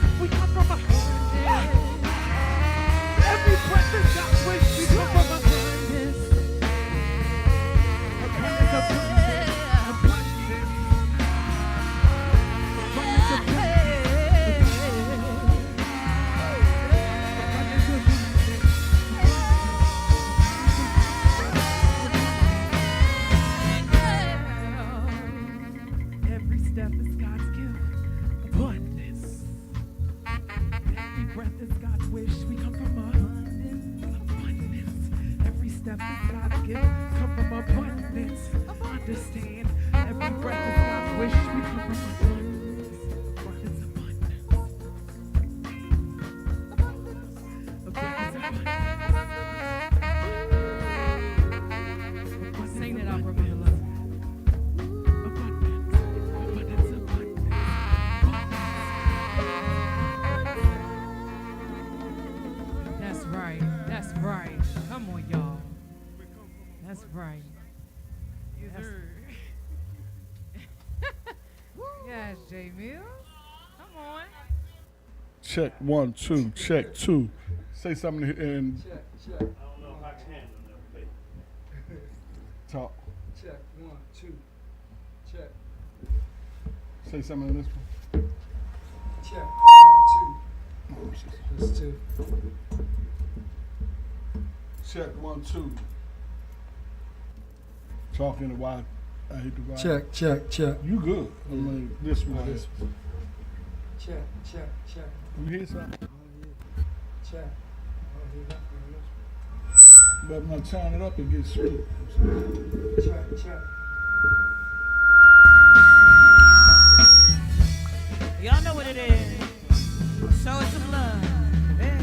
gift, we come from abundance. Every breath is God's wish, we come from abundance. Abundance, abundance, abundance. Abundance, every step is God's gift. Abundance. Every breath is God's wish. We come from abundance. Abundance. Every step is God's gift. Come from abundance. Understand. Every breath is God's wish. We come from abundance. Abundance, abundance. Abundance, abundance. Sing it out, Ramila. Abundance, abundance, abundance. That's right. That's right. Come on, y'all. That's right. That's- Yes, J Mills. Come on. Check 1, 2, check 2. Say something and Check. I don't know if I can on that plate. talk. Check 1, 2. Check. Say something in this one. Check 1, 2. That's 2. Check 1, 2. Talking to why I hate the why. Check. You good. I mean, this one. This one. Check. You hear something? Oh, yeah. Check. Oh, hear that from this But when I turn it up, it gets sweet. one. Check. Y'all know what it is. Show it some love. Hey.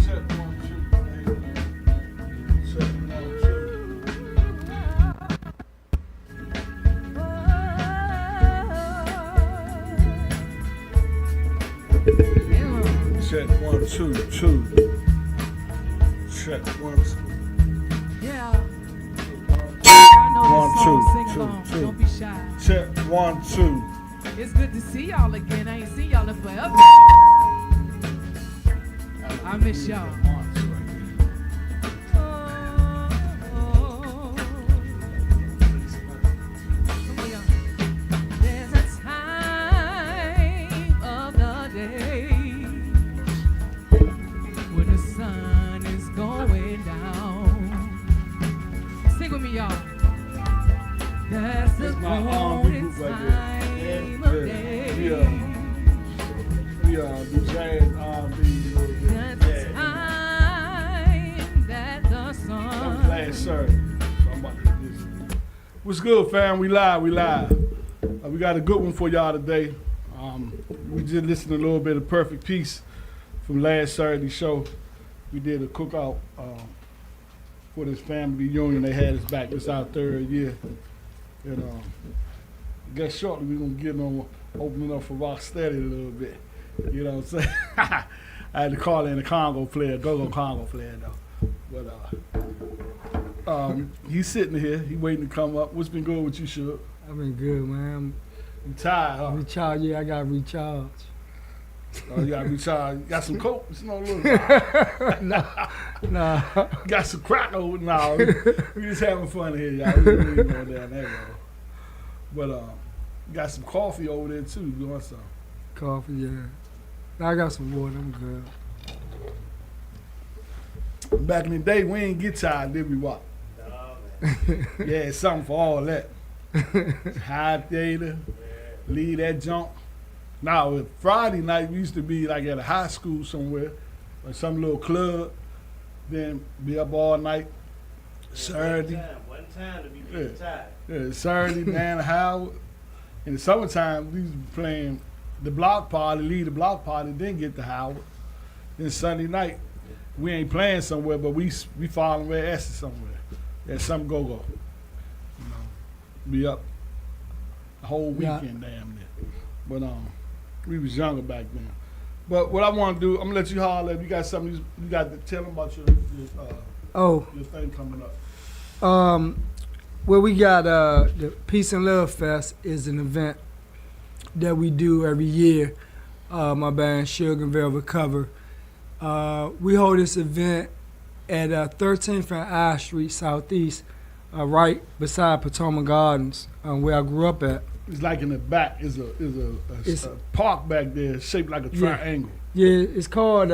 Check 1, 2. Check 1, 2. Check 1, 2, 2. Check 1, 2. Yeah. I know One, this song. two, Sing two, along. two. Don't be shy. Check 1, 2. It's good to see y'all again. I ain't seen y'all in forever. I miss y'all. There's a time of the day when the sun is going down. Sing with me, y'all. That's the That's my golden group right there. time of day. We do jazz, R&B, a little bit. That's the time that the That was sun. last Saturday. So I'm about to do this. What's good, fam? We live. We got a good one for y'all today. We just listened to a little bit of Perfect Peace from last Saturday show. We did a cookout for this family reunion. They had us back. This our 3rd year. And I guess shortly we're going to get on opening up for Rocksteady a little bit. You know what I'm saying? I had to call in a Congo player, GoGo Congo player though. But he's sitting here. He waiting to come up. What's been good with you, Suge? I've been good, man. You tired, huh? Recharge, yeah, I got recharge. Oh, you got recharge. You got some coke? It's no little. Nah. Got some crack over now. We just having fun here, y'all. We really going down there, bro. But got some coffee over there too. You want some? Coffee, yeah. I got some water, I'm good. Back in the day, we ain't get tired, did we? What? No, man. Yeah, it's something for all that. High theater, leave that junk. Now, if Friday night we used to be like at a high school somewhere or some little club, then be up all night. Saturday. One time to be getting tired. Yeah, Saturday, man, Howard. In the summertime, we used to be playing the block party, leave the block party, then get to Howard. Then Sunday night, we ain't playing somewhere, but we following Red Essex somewhere. At some GoGo. You know, be up the whole weekend damn near. But we was younger back then. But what I want to do, I'm gonna let you holler if you got something you got to tell them about your thing coming up. Well, we got the Peace and Love Fest is an event that we do every year my band Sugar and Velvet Cover. We hold this event at 13th and I Street Southeast, right beside Potomac Gardens, where I grew up at. It's like in the back is a park back there shaped like a triangle. Yeah, it's called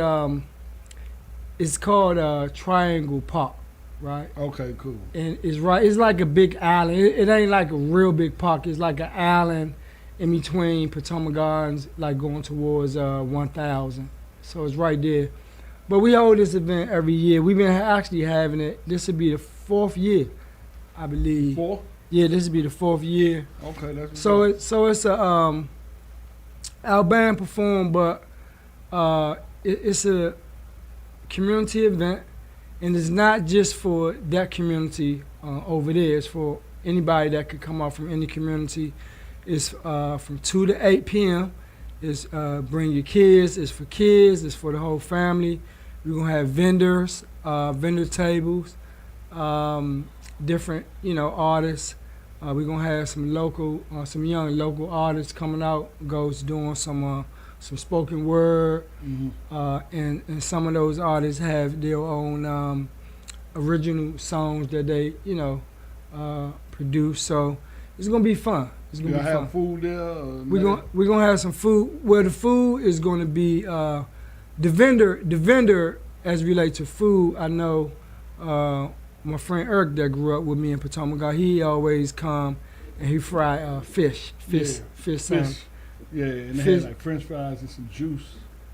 Triangle Park, right? Okay, cool. And it's right. It's like a big island. It ain't like a real big park. It's like an island in between Potomac Gardens, like going towards 1000. So it's right there. But we hold this event every year. We've been actually having it. This would be the 4th year, I believe. 4? Yeah, this would be the 4th year. Okay, that's So it's a our band perform, but it's a community event, and it's not just for that community over there. It's for anybody that could come out from any community. It's from 2 to 8 p.m. It's bring your kids. It's for kids. It's for the whole family. We're gonna have vendors, vendor tables, different artists. We're gonna have some young local artists coming out. Goes doing some spoken word, and some of those artists have their own original songs that they produce. So it's gonna be fun. It's gonna be fun. Have food there. We're gonna have some food. Well, the food is gonna be the vendor as relate to food. I know my friend Eric that grew up with me in Potomac, he always come and he fry fish sandwich. Yeah, and they had like French fries and some juice.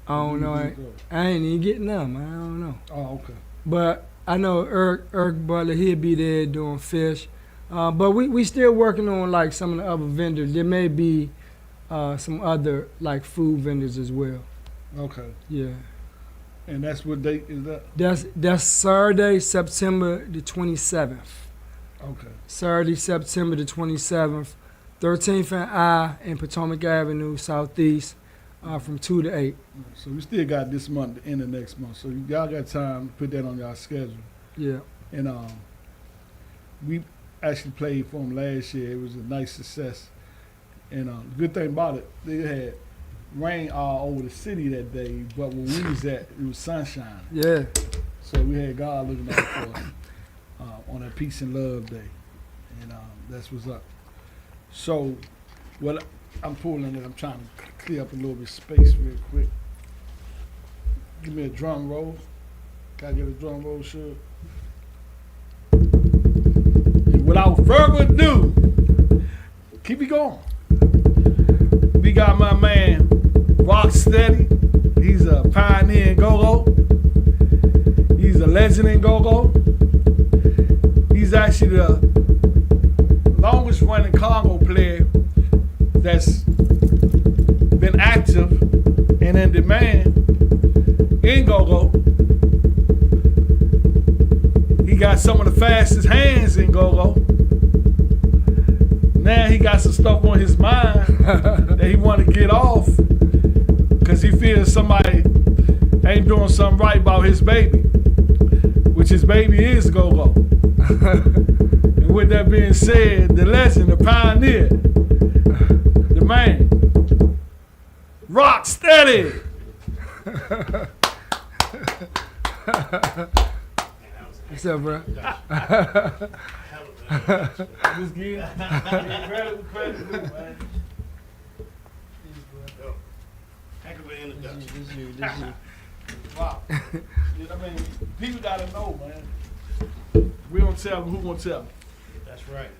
I don't know. I ain't even getting them. I don't know. Oh, okay. But I know Eric Butler, he'll be there doing fish. But we still working on like some of the other vendors. There may be some other like food vendors as well. Okay. Yeah. And that's what date is that? That's Saturday, September the 27th. Okay. Saturday, September the 27th, 13th and I in Potomac Avenue, Southeast, from 2 to 8. So we still got this month, the end of next month. So y'all got time to put that on y'all schedule. Yeah. And we actually played for them last year. It was a nice success. And the good thing about it, they had rain all over the city that day, but when we was at, it was sunshine. Yeah. So we had God looking out for us on that Peace and Love Day. And that's what's up. So, what I'm pulling it, I'm trying to clear up a little bit of space real quick. Give me a drum roll. Can I get a drum roll, sure? And without further ado, keep it going. We got my man, Rocksteady. He's a pioneer in GoGo. He's a legend in GoGo. He's actually the longest running Congo player that's been active and in demand in GoGo. He got some of the fastest hands in GoGo. Now he got some stuff on his mind that he want to get off because he feels somebody ain't doing something right about his baby, which his baby is GoGo. And with that being said, the legend, the pioneer, the man, Rocksteady. What's up, bro? Just give credit, man. Heck of an introduction. This you. Wow. I mean, people gotta know, man. We don't tell them, who gonna tell them? That's right.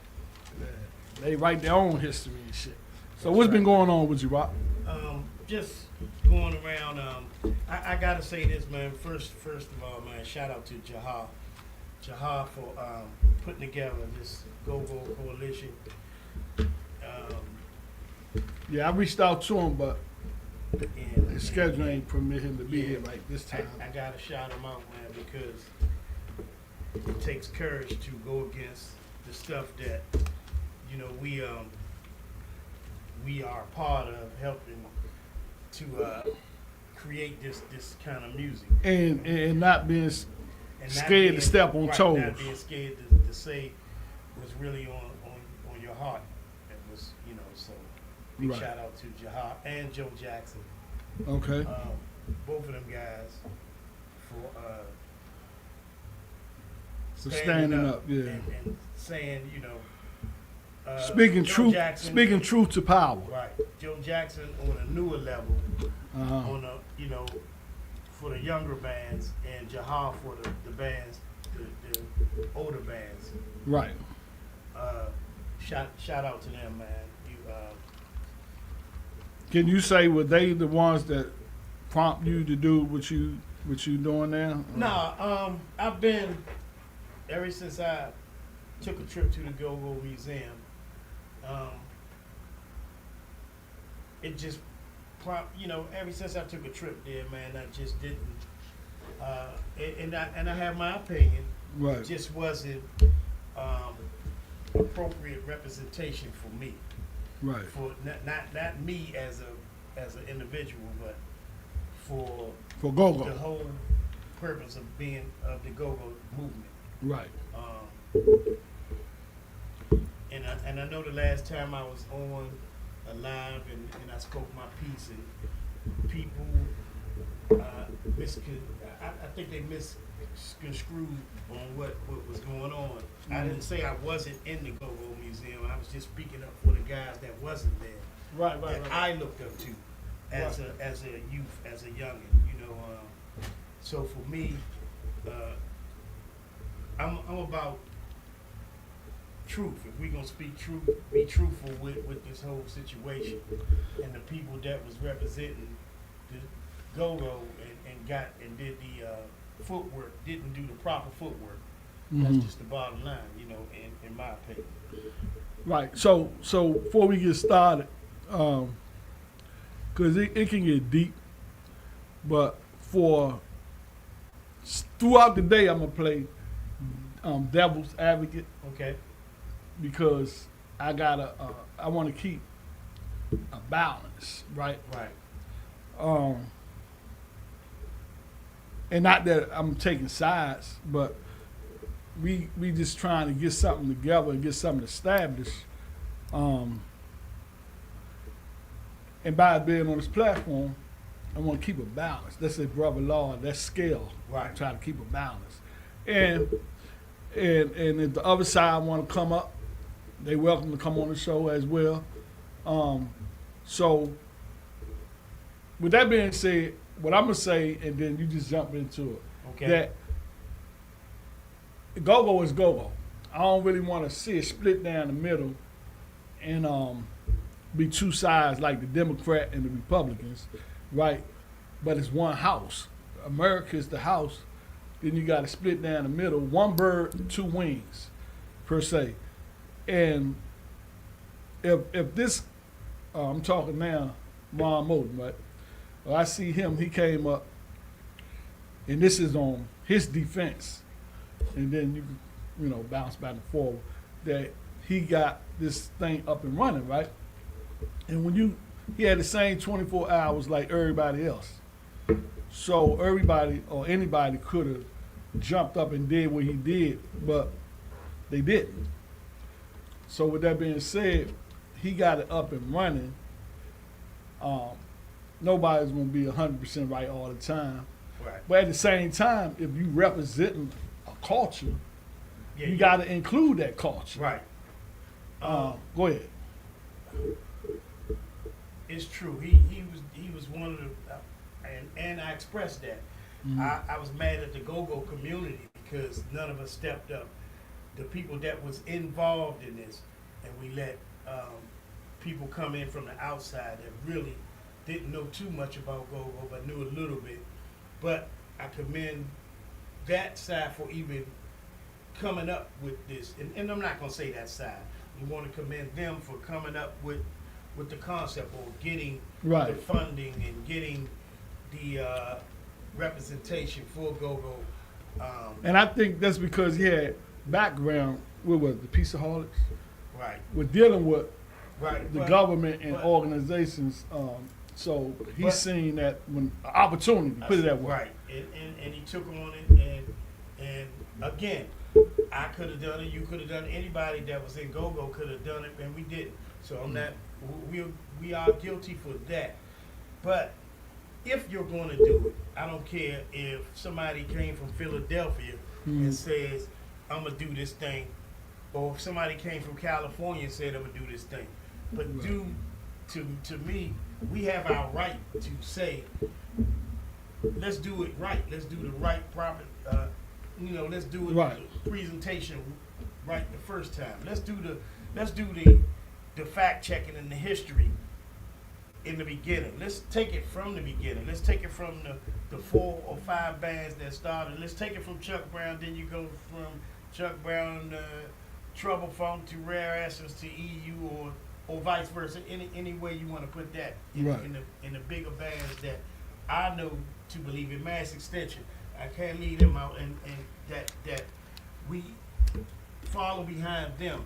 They write their own history and shit. So what's been going on with you, Rock? Just going around. I gotta say this, man. First of all, man, shout out to Jahar for putting together this GoGo coalition. Yeah, I reached out to him, but And his schedule ain't permit him to be here right this time. I gotta shout him out, man, because it takes courage to go against the stuff that we are part of helping to create this kind of music And not being and not scared being- to step on right, toes. Not being scared to say what's really on your heart. That was so. Big Right. shout out to Jahar and Joe Jackson Okay. Both of them guys for For standing up, yeah. and saying, Speaking Joe truth, Jackson, speaking truth to power. right? Joe Jackson on a newer level, Uh-huh. on a for the younger bands, and Jahar for the bands, the older bands. Right. Shout out to them, man. Can you say were they the ones that prompt you to do what you doing now? Nah, I've been ever since I took a trip to the GoGo Museum. It just ever since I took a trip there, man, I just didn't. And I have my opinion. Right. It just wasn't appropriate representation for me. Right. For not me as an individual, but for For the GoGo. whole purpose of being of the GoGo movement. Right. And I know the last time I was on live and I spoke my piece, and people I think they misconstrued on what was going on. I didn't say I wasn't in the GoGo Museum. I was just speaking up for the guys that wasn't there. Right. That I looked up to as a youth, as a youngin. So for me, I'm about truth. If we're gonna speak truth, be truthful with this whole situation, and the people that was representing the GoGo and did the footwork, didn't do the proper footwork. That's Mhm. just the bottom line, in my opinion. Right. So before we get started, because it can get deep, but throughout the day I'm gonna play devil's advocate Okay. because I want to keep a balance, right? Right. And not that I'm taking sides, but we just trying to get something together and get something established. And by being on this platform, I want to keep a balance. That's a brother law. That's scale. Right. Try to keep a balance. And if the other side want to come up, they welcome to come on the show as well. So with that being said, what I'm gonna say, and then you just jump into it. Okay. That GoGo is GoGo. I don't really want to see it split down the middle and be two sides like the Democrat and the Republicans, right? But it's one house. America is the house. Then you got to split down the middle. One bird, two wings, per se. And if this, I'm talking now, Ron Moulton, right? Well, I see him. He came up, and this is on his defense, and then you bounce back and forth. That he got this thing up and running, right? And he had the same 24 hours like everybody else. So everybody or anybody could have jumped up and did what he did, but they didn't. So with that being said, he got it up and running. Nobody's gonna be 100% right all the time. Right. But at the same time, if you representing a culture, Yeah, you got to include that culture. Right. Go ahead. It's true. He was one of the, and I expressed that. Mhm. I was mad at the GoGo community because none of us stepped up. The people that was involved in this, and we let people come in from the outside that really didn't know too much about GoGo, but knew a little bit. But I commend that side for even coming up with this, and I'm not gonna say that side. We want to commend them for coming up with the concept or getting Right. the funding and getting the representation for GoGo. And I think that's because he had background with the Peaceaholics, Right, with dealing with right. the but- government and but- organizations. So he's But- seen that when opportunity, put it that way. Right, and he took on it, and again, I could have done it. You could have done it. Anybody that was in GoGo could have done it, and we didn't. So I'm not. We are guilty for that. But if you're going to do it, I don't care if somebody came from Philadelphia and says, I'm going to do this thing, or if somebody came from California and said, I'm going to do this thing. But to me, we have our right to say, let's do it right. Let's do the right proper, let's do it the presentation right the first time. Let's do the fact checking and the history in the beginning. Let's take it from the beginning. Let's take it from the 4 or 5 bands that started. Let's take it from Chuck Brown. Then you go from Chuck Brown, Trouble Funk to Rare Essence to EU, or vice versa. Any way you want to put that in the bigger bands that I know to believe in Mass Extension. I can't leave them out, and that we follow behind them.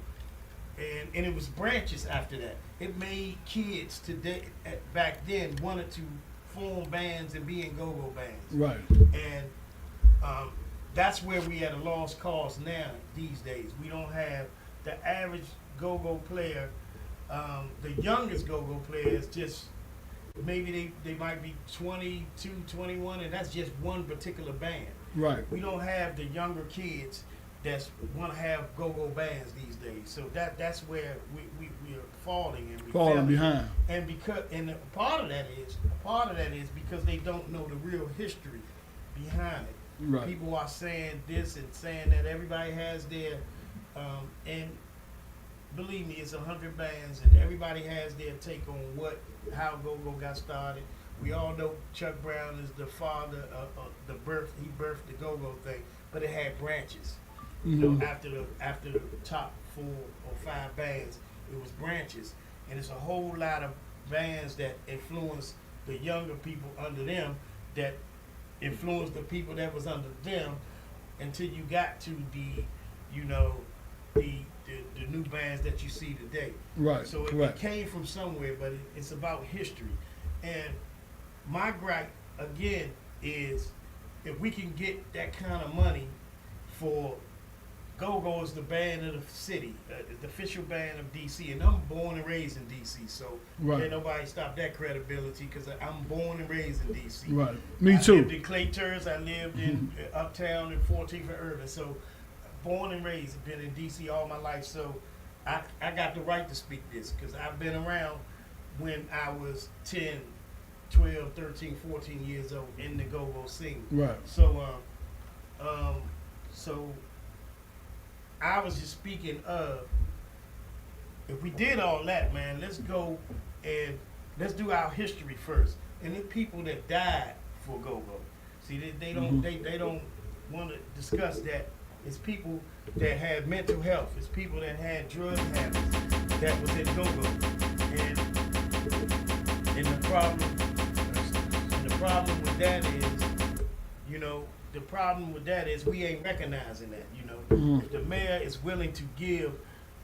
And it was branches after that. It made kids today, back then, wanted to form bands and be in go-go bands. Right. And that's where we at a lost cause now these days. We don't have the average go-go player. The youngest go-go players just, maybe they might be 22, 21, and that's just one particular band. Right. We don't have the younger kids that want to have go-go bands these days. So that's where we are falling and falling behind. And part of that is because they don't know the real history behind it. Right. People are saying this and saying that. Everybody has their and believe me, it's 100 bands, and everybody has their take on how go-go got started. We all know Chuck Brown is the father of he birthed the go-go thing, but it had branches. You know, after the top 4 or 5 bands, it was branches, and it's a whole lot of bands that influenced the younger people under them, that influenced the people that was under them, until you got to the new bands that you see today. Right. So it came from somewhere, but it's about history. And my gripe again is, if we can get that kind of money for GoGo is the band of the city, the official band of DC, and I'm born and raised in DC, so can't nobody stop that credibility, because I'm born and raised in DC. Right, me too. I lived in Clay Terrace, I lived in Uptown and 14th and Urban, so born and raised, been in DC all my life, so I got the right to speak this, because I've been around when I was 10, 12, 13, 14 years old in the go-go scene. Right. So, so I was just speaking of, if we did all that, man, let's go and let's do our history first. And the people that died for go-go, see, they don't want to discuss that. It's people that had mental health. It's people that had drug habits that was in go-go. And the problem with that is, the problem with that is we ain't recognizing that, If the mayor is willing to give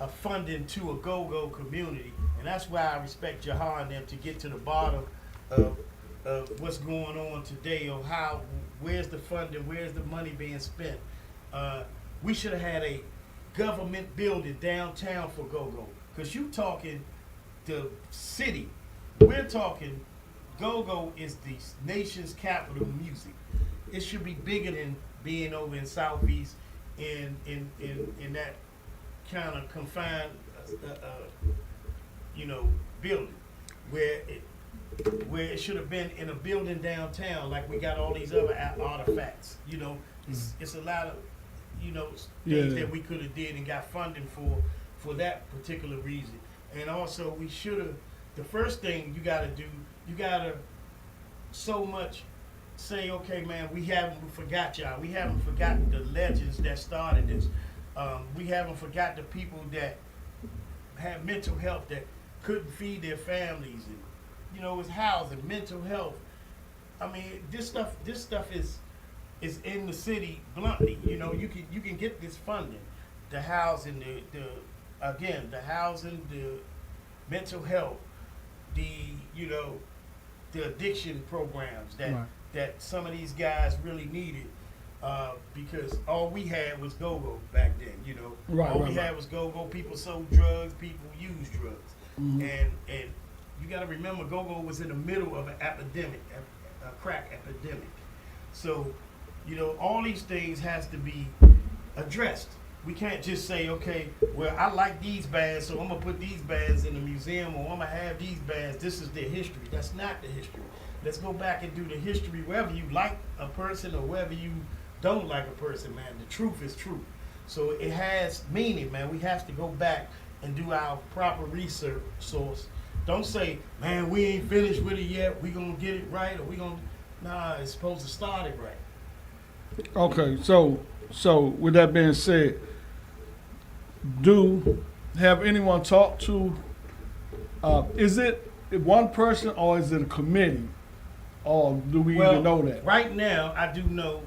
a funding to a go-go community, and that's why I respect Jahar and them to get to the bottom of what's going on today, or where's the funding, where's the money being spent. We should have had a government building downtown for go-go, because you talking the city. We're talking go-go is the nation's capital of music. It should be bigger than being over in Southeast in that kind of confined building, where it should have been in a building downtown, like we got all these other artifacts. It's a lot of things that we could have did and got funding for that particular reason. And also, we should have, the first thing you got to do, you got to so much say, okay, man, we haven't forgot y'all. We haven't forgotten the legends that started this. We haven't forgot the people that had mental health, that couldn't feed their families, and it's housing, mental health. I mean, this stuff is in the city bluntly. You can get this funding, the housing, the housing, the mental health, the addiction programs that some of these guys really needed, because all we had was go-go back then. All we had was go-go. People sold drugs, people used drugs, and you got to remember, go-go was in the middle of an epidemic, crack epidemic. So, you know, all these things has to be addressed. We can't just say, okay, well, I like these bands, so I'm gonna put these bands in the museum, or I'm gonna have these bands. This is their history. That's not the history. Let's go back and do the history wherever you like a person or wherever you don't like a person, man. The truth is true. So it has meaning, man. We have to go back and do our proper research source. Don't say, man, we ain't finished with it yet. We gonna get it right, or we gonna, nah, it's supposed to start it right. Okay, so with that being said, have anyone talked to, is it one person or is it a committee? Or do we even know that? Right now, I do know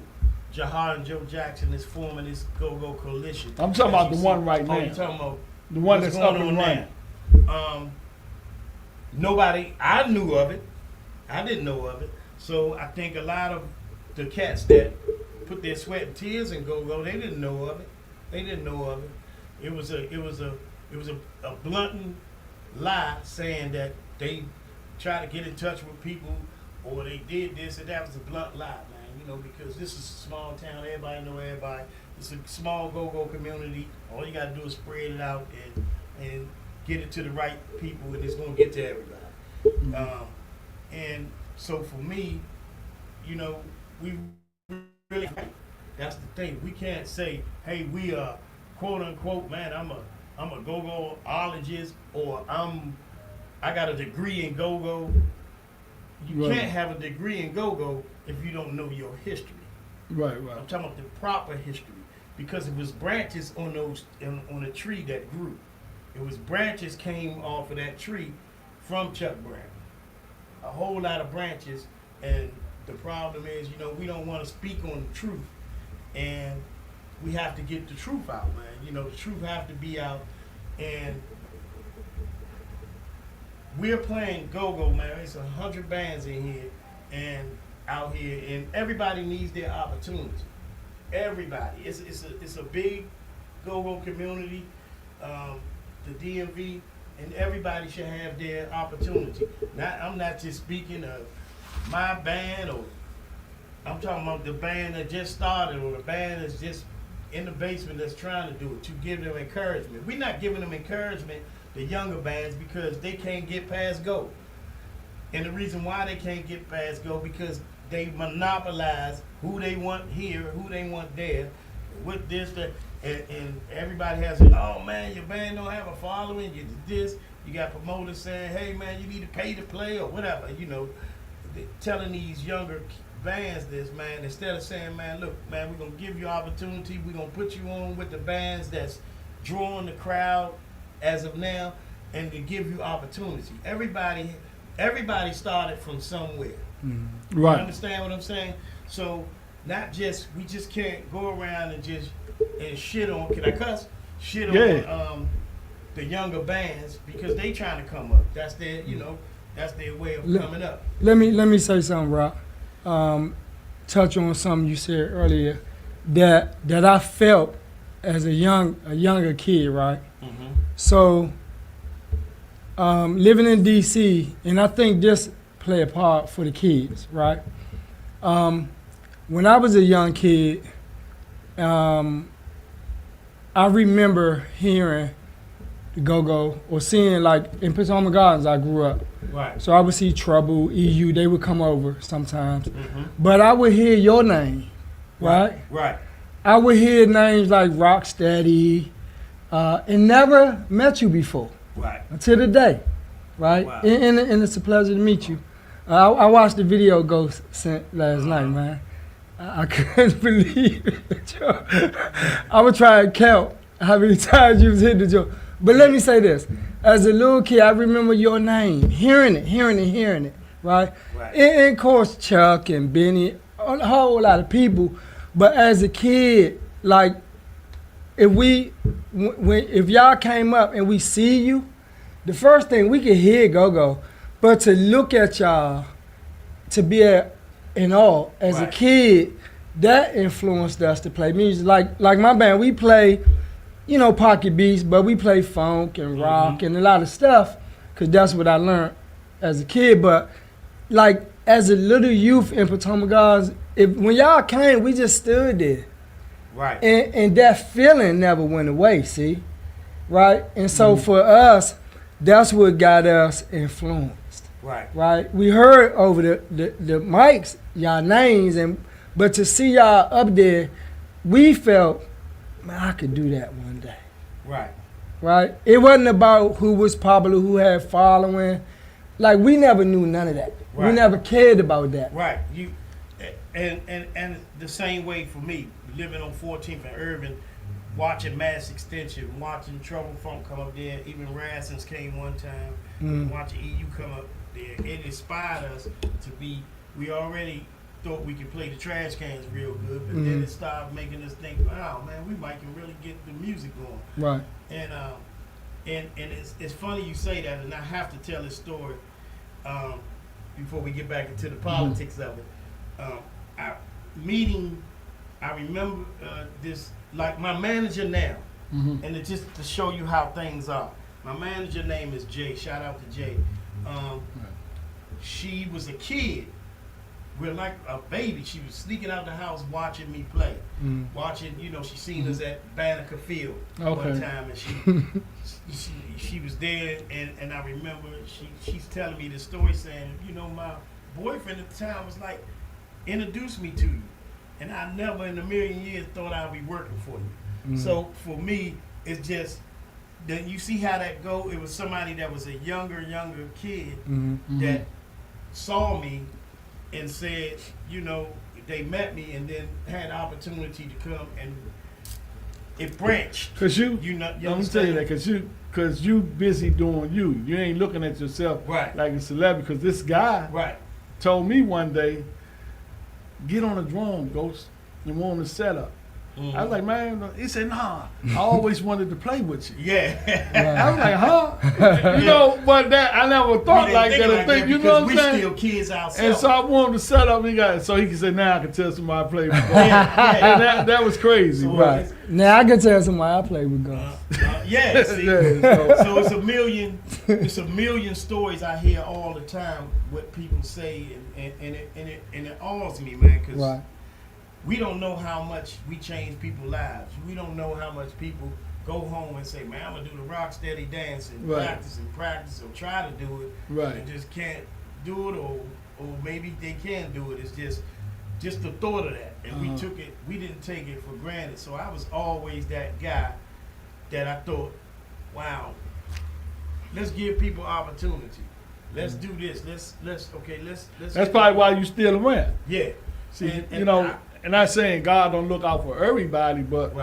Jahar and Joe Jackson is forming this GoGo coalition. I'm talking about the one right now. Oh, you talking about the one what's that's up going and on running. now? Nobody, I knew of it. I didn't know of it. So I think a lot of the cats that put their sweat and tears in GoGo, they didn't know of it. They didn't know of it. It was a blunt lie saying that they try to get in touch with people or they did this, and that was a blunt lie, man. You know, because this is a small town, everybody know everybody. It's a small GoGo community. All you gotta do is spread it out and get it to the right people, and it's gonna get to everybody. And so for me, you know, we really, that's the thing. We can't say, hey, we are quote unquote, man, I'm a GoGoologist, or I got a degree in GoGo. You Right. can't have a degree in GoGo if you don't know your history. Right. I'm talking about the proper history, because it was branches on on a tree that grew. It was branches came off of that tree from Chuck Brown. A whole lot of branches, and the problem is, you know, we don't want to speak on the truth, and we have to get the truth out, man. You know, the truth have to be out, and we're playing GoGo, man. It's 100 bands in here and out here, and everybody needs their opportunity. Everybody. It's a big GoGo community, the DMV, and everybody should have their opportunity. I'm not just speaking of my band, or I'm talking about the band that just started, or the band that's just in the basement that's trying to do it, to give them encouragement. We're not giving them encouragement, the younger bands, because they can't get past Go. And the reason why they can't get past Go, because they monopolize who they want here, who they want there, with this, that, and everybody has it. Oh man, your band don't have a following, you this, you got promoters saying, hey man, you need to pay to play, or whatever, you know, telling these younger bands this, man, instead of saying, man, look, man, we're gonna give you opportunity, we're gonna put you on with the bands that's drawing the crowd as of now, and to give you opportunity. Everybody started from somewhere. Right. You understand what I'm saying? So we just can't go around and shit on, can I cuss? Shit on the younger bands, because they trying to come up. That's their, you know, that's their way of coming up. Let me say something, Rock. Touch on something you said earlier that I felt as a younger kid, right? Mm-hmm. So living in DC, and I think this play a part for the kids, right? When I was a young kid, I remember hearing the GoGo, or seeing, like in Potomac Gardens, I grew up. Right. So I would see Trouble, EU, they would come over sometimes. Mm-hmm. But I would hear your name, right? Right. I would hear names like Rocksteady, and never met you before. Right. Until today, right? Wow. And it's a pleasure to meet you. I watched the video Ghost sent last night, man. I couldn't believe it. I would try and count how many times you was hitting the joke. But let me say this. As a little kid, I remember your name, hearing it, right? Right. And of course, Chuck and Benny, a whole lot of people. But as a kid, like, if y'all came up and we see you, the first thing, we could hear GoGo, but to look at y'all, to be in awe as a kid, that influenced us to play music. Like my band, we play, you know, pocket beats, but we play funk and rock and a lot of stuff, because that's what I learned as a kid. But like as a little youth in Potomac Gardens, when y'all came, we just stood there. Right. And that feeling never went away, see? Right? And so for us, that's what got us influenced. Right. Right? We heard over the mics, y'all names, but to see y'all up there, we felt, man, I could do that one day. Right. Right? It wasn't about who was popular, who had following. Like, we never knew none of that. Right. We never cared about that. Right. And the same way for me, living on 14th and Urban, watching Mass Extension, watching Trouble Funk come up there, even Rassens came one time, watching EU come up there. It inspired us to be, we already thought we could play the trash cans real good, but then it started making us think, wow, man, we might can really get the music going. Right. And it's funny you say that, and I have to tell this story before we get back into the politics of it. I remember this, like my manager now, and it just to show you how things are. My manager name is Jay. Shout out to Jay. She was a kid. We're like a baby. She was sneaking out the house watching me play. Watching, she seen us at Banneker Field one time, and she was there, and I remember she's telling me this story saying, my boyfriend at the time was like, introduce me to you. And I never in a million years thought I'd be working for you. So for me, it's just that you see how that go. It was somebody that was a younger kid that saw me and said, they met me and then had the opportunity to come, and it branched. Cause you let me tell you that, cause you busy doing you. You ain't looking at yourself like a celebrity. Cause this guy told me one day, get on a drum, Ghost, and want to set up. I was like, man, he said, nah, I always wanted to play with you. Yeah. I was like, huh? But that I never thought like that. You know what I'm saying? We still kids outside. And so I wanted to set up, so he could say, now I can tell somebody I play with God. And that was crazy. So right. Now I can tell somebody I play with God. See? So it's a million stories I hear all the time, what people say, and it awes me, man, because we don't know how much we change people's lives. We don't know how much people go home and say, man, I'm going to do the Rocksteady dance and practice or try to do it and just can't do it, or maybe they can do it. It's just the thought of that. And we didn't take it for granted. So I was always that guy that I thought, wow, let's give people opportunity. Let's do this. Let's. That's probably why you still around. Yeah. See, and not saying God don't look out for everybody, but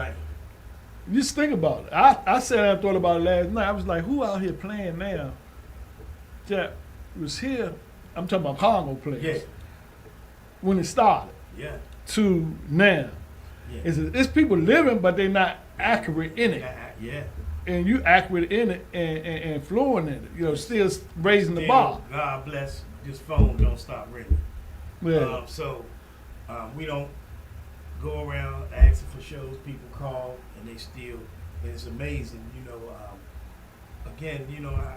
just think about it. I sat there and thought about it last night. I was like, who out here playing now that was here? I'm talking about Congo players. Yeah. When it started. Yeah. To now. Yeah. It's people living, but they're not accurate in it. Yeah. And you accurate in it and flowing in it. Still raising the bar. God bless, this phone don't stop ringing. Yeah. We don't go around asking for shows. People call and they still, and it's amazing. Again,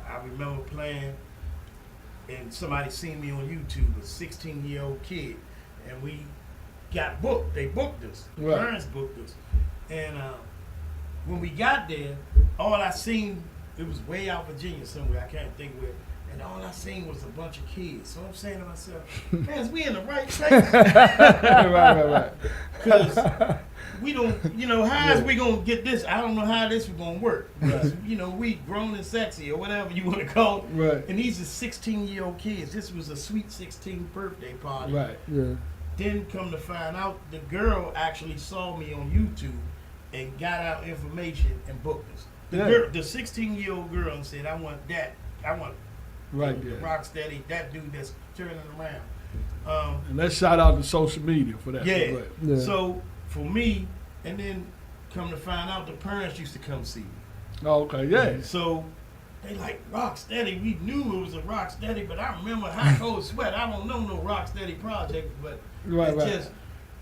I remember playing, and somebody seen me on YouTube, a 16-year-old kid, and we got booked. They booked us. Right. Parents booked us, and when we got there, all I seen, it was way out Virginia somewhere. I can't think where. And all I seen was a bunch of kids. So I'm saying to myself, man, is we in the right place? Right. Because we don't, how is we going to get this? I don't know how this is going to work. Because, we grown and sexy or whatever you want to call it. Right. And these are 16-year-old kids. This was a sweet 16th birthday party. Right. Yeah. Then come to find out, the girl actually saw me on YouTube and got our information and booked us. The 16-year-old girl and said, I want that. I want Rocksteady, that dude that's turning around. And let's shout out to social media for that. Yeah. So for me, and then come to find out, the parents used to come see me. Oh, okay, yeah. So they like Rocksteady. We knew it was a Rocksteady, but I remember Hot Cold Sweat. I don't know no Rocksteady project, but just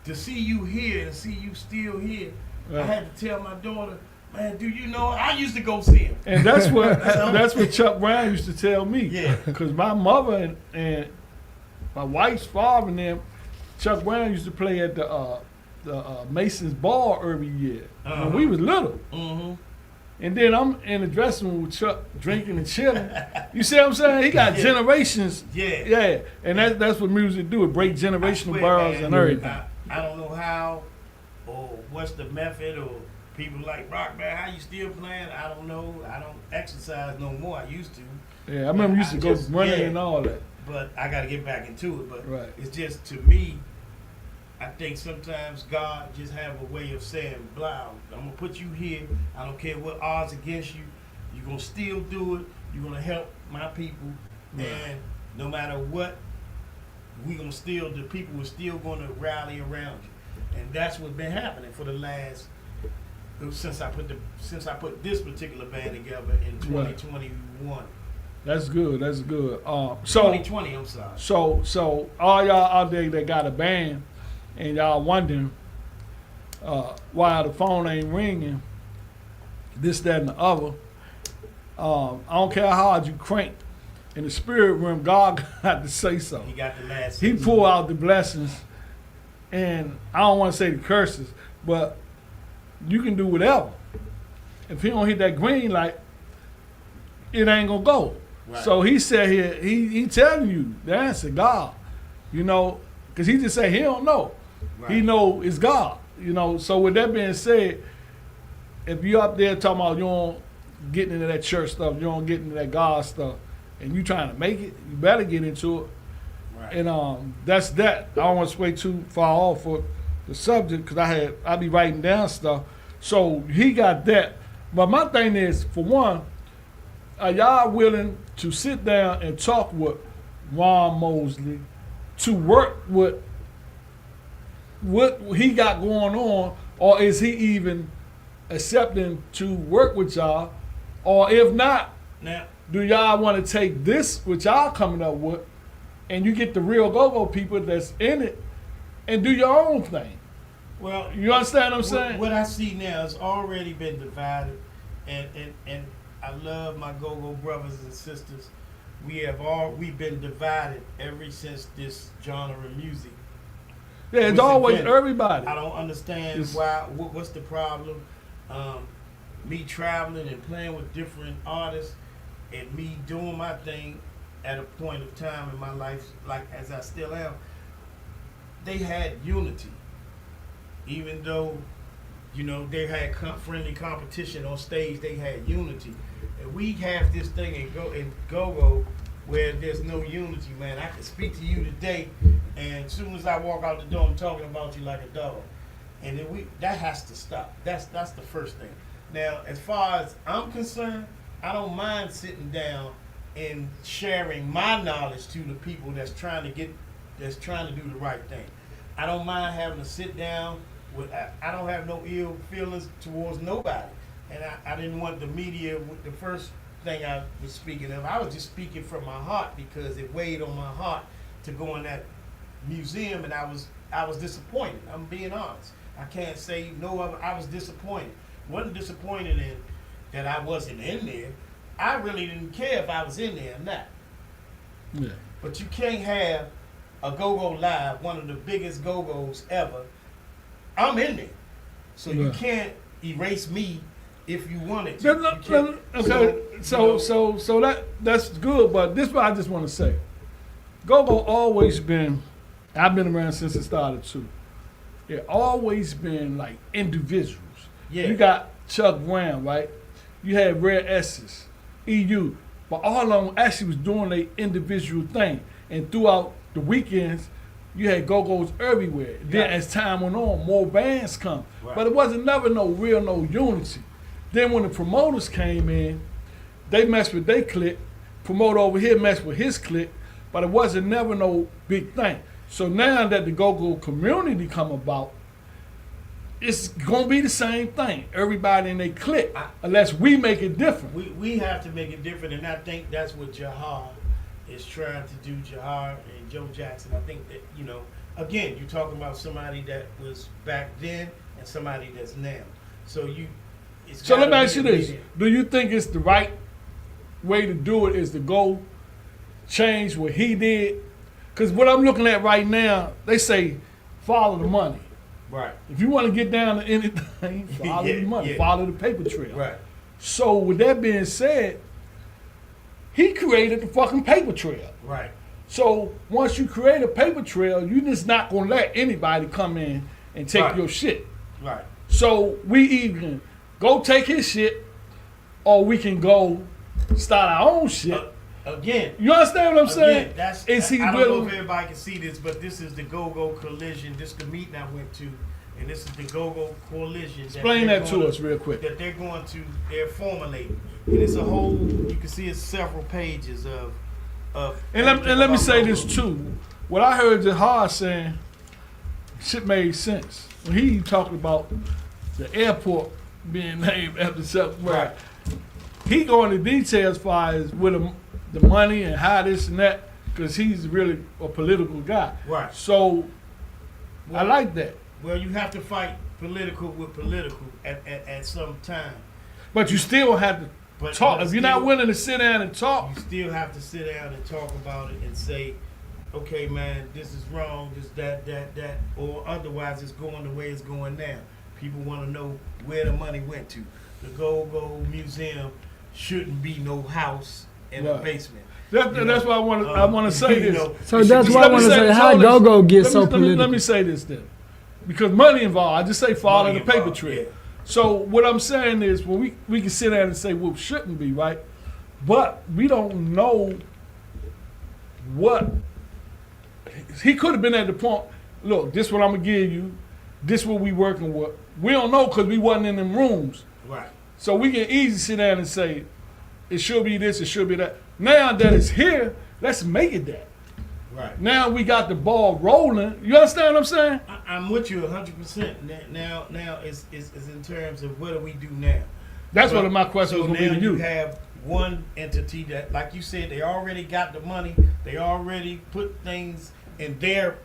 to see you here and see you still here. I had to tell my daughter, man, do you know? I used to go see him. And that's what Chuck Brown used to tell me. Yeah. Because my mother and my wife's father and them, Chuck Brown used to play at the Mason's Bar every year when we was little. Mm-hmm. And then I'm in the dressing room with Chuck drinking and chilling. You see what I'm saying? He got generations. Yeah. And that's what music do. It break generational barriers and everything. I don't know how or what's the method or people like Rock, man, how you still playing? I don't know. I don't exercise no more. I used to. Yeah, I remember you used to go running and all that. But I got to get back into it. But right. It's just, to me, I think sometimes God just have a way of saying, blah, I'm going to put you here. I don't care what odds against you. You're going to still do it. You're going to help my people. Right. And no matter what, the people are still going to rally around you. And that's what's been happening for the last, since I put this particular band together in 2021. That's good. That's good. 2020, I'm sorry. So all y'all out there that got a band and y'all wondering why the phone ain't ringing, this, that, and the other. I don't care how hard you crank. In the spirit realm, God got to say so. He got the last. He pulled out the blessings, and I don't want to say the curses, but you can do whatever. If he don't hit that green light, it ain't gonna go. Right. So he said here, he telling you the answer, God. You know, because he just said he don't know. Right. He know it's God. You know, so with that being said, if you up there talking about you don't get into that church stuff, you don't get into that God stuff, and you trying to make it, you better get into it. Right. And that's that. I don't want to sway too far off for the subject because I be writing down stuff. So he got that. But my thing is, for one, are y'all willing to sit down and talk with Ron Mosley to work with what he got going on, or is he even accepting to work with y'all? Or if not, now, do y'all want to take this, which y'all coming up with, and you get the real go-go people that's in it and do your own thing? Well, you understand what I'm saying? What I see now has already been divided, and I love my go-go brothers and sisters. We've been divided ever since this genre of music. Yeah, it's always everybody. I don't understand why. What's the problem? Me traveling and playing with different artists, and me doing my thing at a point of time in my life, like as I still am. They had unity, even though, you know, they had friendly competition on stage. They had unity, and we have this thing in GoGo where there's no unity, man. I can speak to you today, and as soon as I walk out the door, I'm talking about you like a dog, and then that has to stop. That's the first thing. Now, as far as I'm concerned, I don't mind sitting down and sharing my knowledge to the people that's trying to do the right thing. I don't mind having to sit down with. I don't have no ill feelings towards nobody, and I didn't want the media. The first thing I was speaking of, I was just speaking from my heart because it weighed on my heart to go in that museum, and I was disappointed. I'm being honest. I can't say no other. I was disappointed. Wasn't disappointed in that I wasn't in there. I really didn't care if I was in there or not. Yeah. But you can't have a GoGoLive, one of the biggest Go-Go's ever. I'm in there. So you can't erase me if you wanted to. Okay. So that's good, but this is what I just want to say. GoGo always been, I've been around since it started too. It always been like individuals. Yeah. You got Chuck Brown, right? You had Rare Essence, EU, but all of them actually was doing their individual thing. And throughout the weekends, you had Go-Go's everywhere. Yeah. Then as time went on, more bands come. Right. But it wasn't never no unity. Then when the promoters came in, they messed with their clique. Promoter over here messed with his clique, but it wasn't never no big thing. So now that the Go-Go community come about, it's going to be the same thing. Everybody in their clique, unless we make it different. We have to make it different, and I think that's what Jahar is trying to do, Jahar and Joe Jackson. I think that, you know, again, you're talking about somebody that was back then and somebody that's now. So let me ask you this. Do you think it's the right way to do it is to go change what he did? Because what I'm looking at right now, they say follow the money. Right. If you want to get down to anything, follow the money, follow the paper trail. Right. So with that being said, he created the fucking paper trail. Right. So once you create a paper trail, you just not gonna let anybody come in and take Right. your shit. Right. So we either go take his shit, or we can go start our own shit. Again. You understand what I'm saying? Again, Is he I don't know willing? if everybody can see this, but this is the GoGo Collision. This is the meeting I went to, and this is the GoGo Coalition. Explain that to us real quick. That they're formulating, and it's a whole. You can see it's several pages of. And let me say this GoGo. too. What I heard Jahar saying, shit made sense. When he talked about the airport being named after something, Right. he go into details as far as with the money and how this and that, because he's really a political guy. Right. So I like that. Well, you have to fight political with political at some time. But you still have to But talk. but If you're not still- willing to sit down and talk, You still have to sit down and talk about it and say, okay, man, this is wrong, this, that, or otherwise it's going the way it's going now. People want to know where the money went to. The GoGo Museum shouldn't be no house in the Right. basement. that's why I want to say you this. know, So it should that's be- why I Let me want to say how this. GoGo gets Let so me- political. Let me say this then, because money involved. I just say follow Money the paper involved, trail. yeah. So what I'm saying is, well, we can sit down and say, well, it shouldn't be right, but we don't know what he could have been at the point. Look, this what I'm gonna give you. This what we working with. We don't know because we wasn't in them rooms. Right. So we can easily sit down and say, it should be this, it should be that. Now that it's here, let's make it that. Right. Now we got the ball rolling. You understand what I'm saying? I'm with you 100%. Now it's in terms of what do we do now? That's So- what my question so was going to be now to you. you have one entity that, like you said, they already got the money. They already put things in their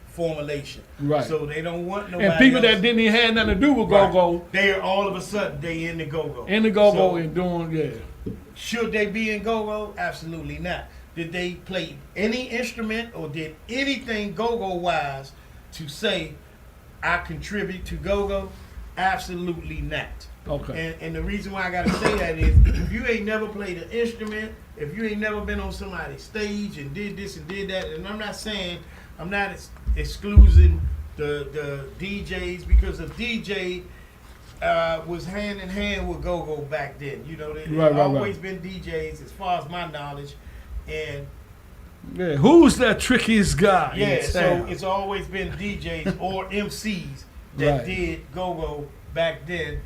formulation. Right. So they don't want nobody And people else. that didn't even have nothing to do with Right. GoGo, They are all of a sudden they in the GoGo. in the GoGo So, and doing, yeah. should they be in GoGo? Absolutely not. Did they play any instrument or did anything GoGo wise to say I contribute to GoGo? Absolutely not. Okay. And the reason why I gotta say that is if you ain't never played an instrument, if you ain't never been on somebody's stage and did this and did that, and I'm not saying I'm not excluding the DJs because the DJ was hand in hand with GoGo back then. You know, there's Right. always been DJs as far as my knowledge, and Yeah. Who's that trickiest guy? in yeah, so town? it's always been DJs or MCs that Right. did GoGo back then.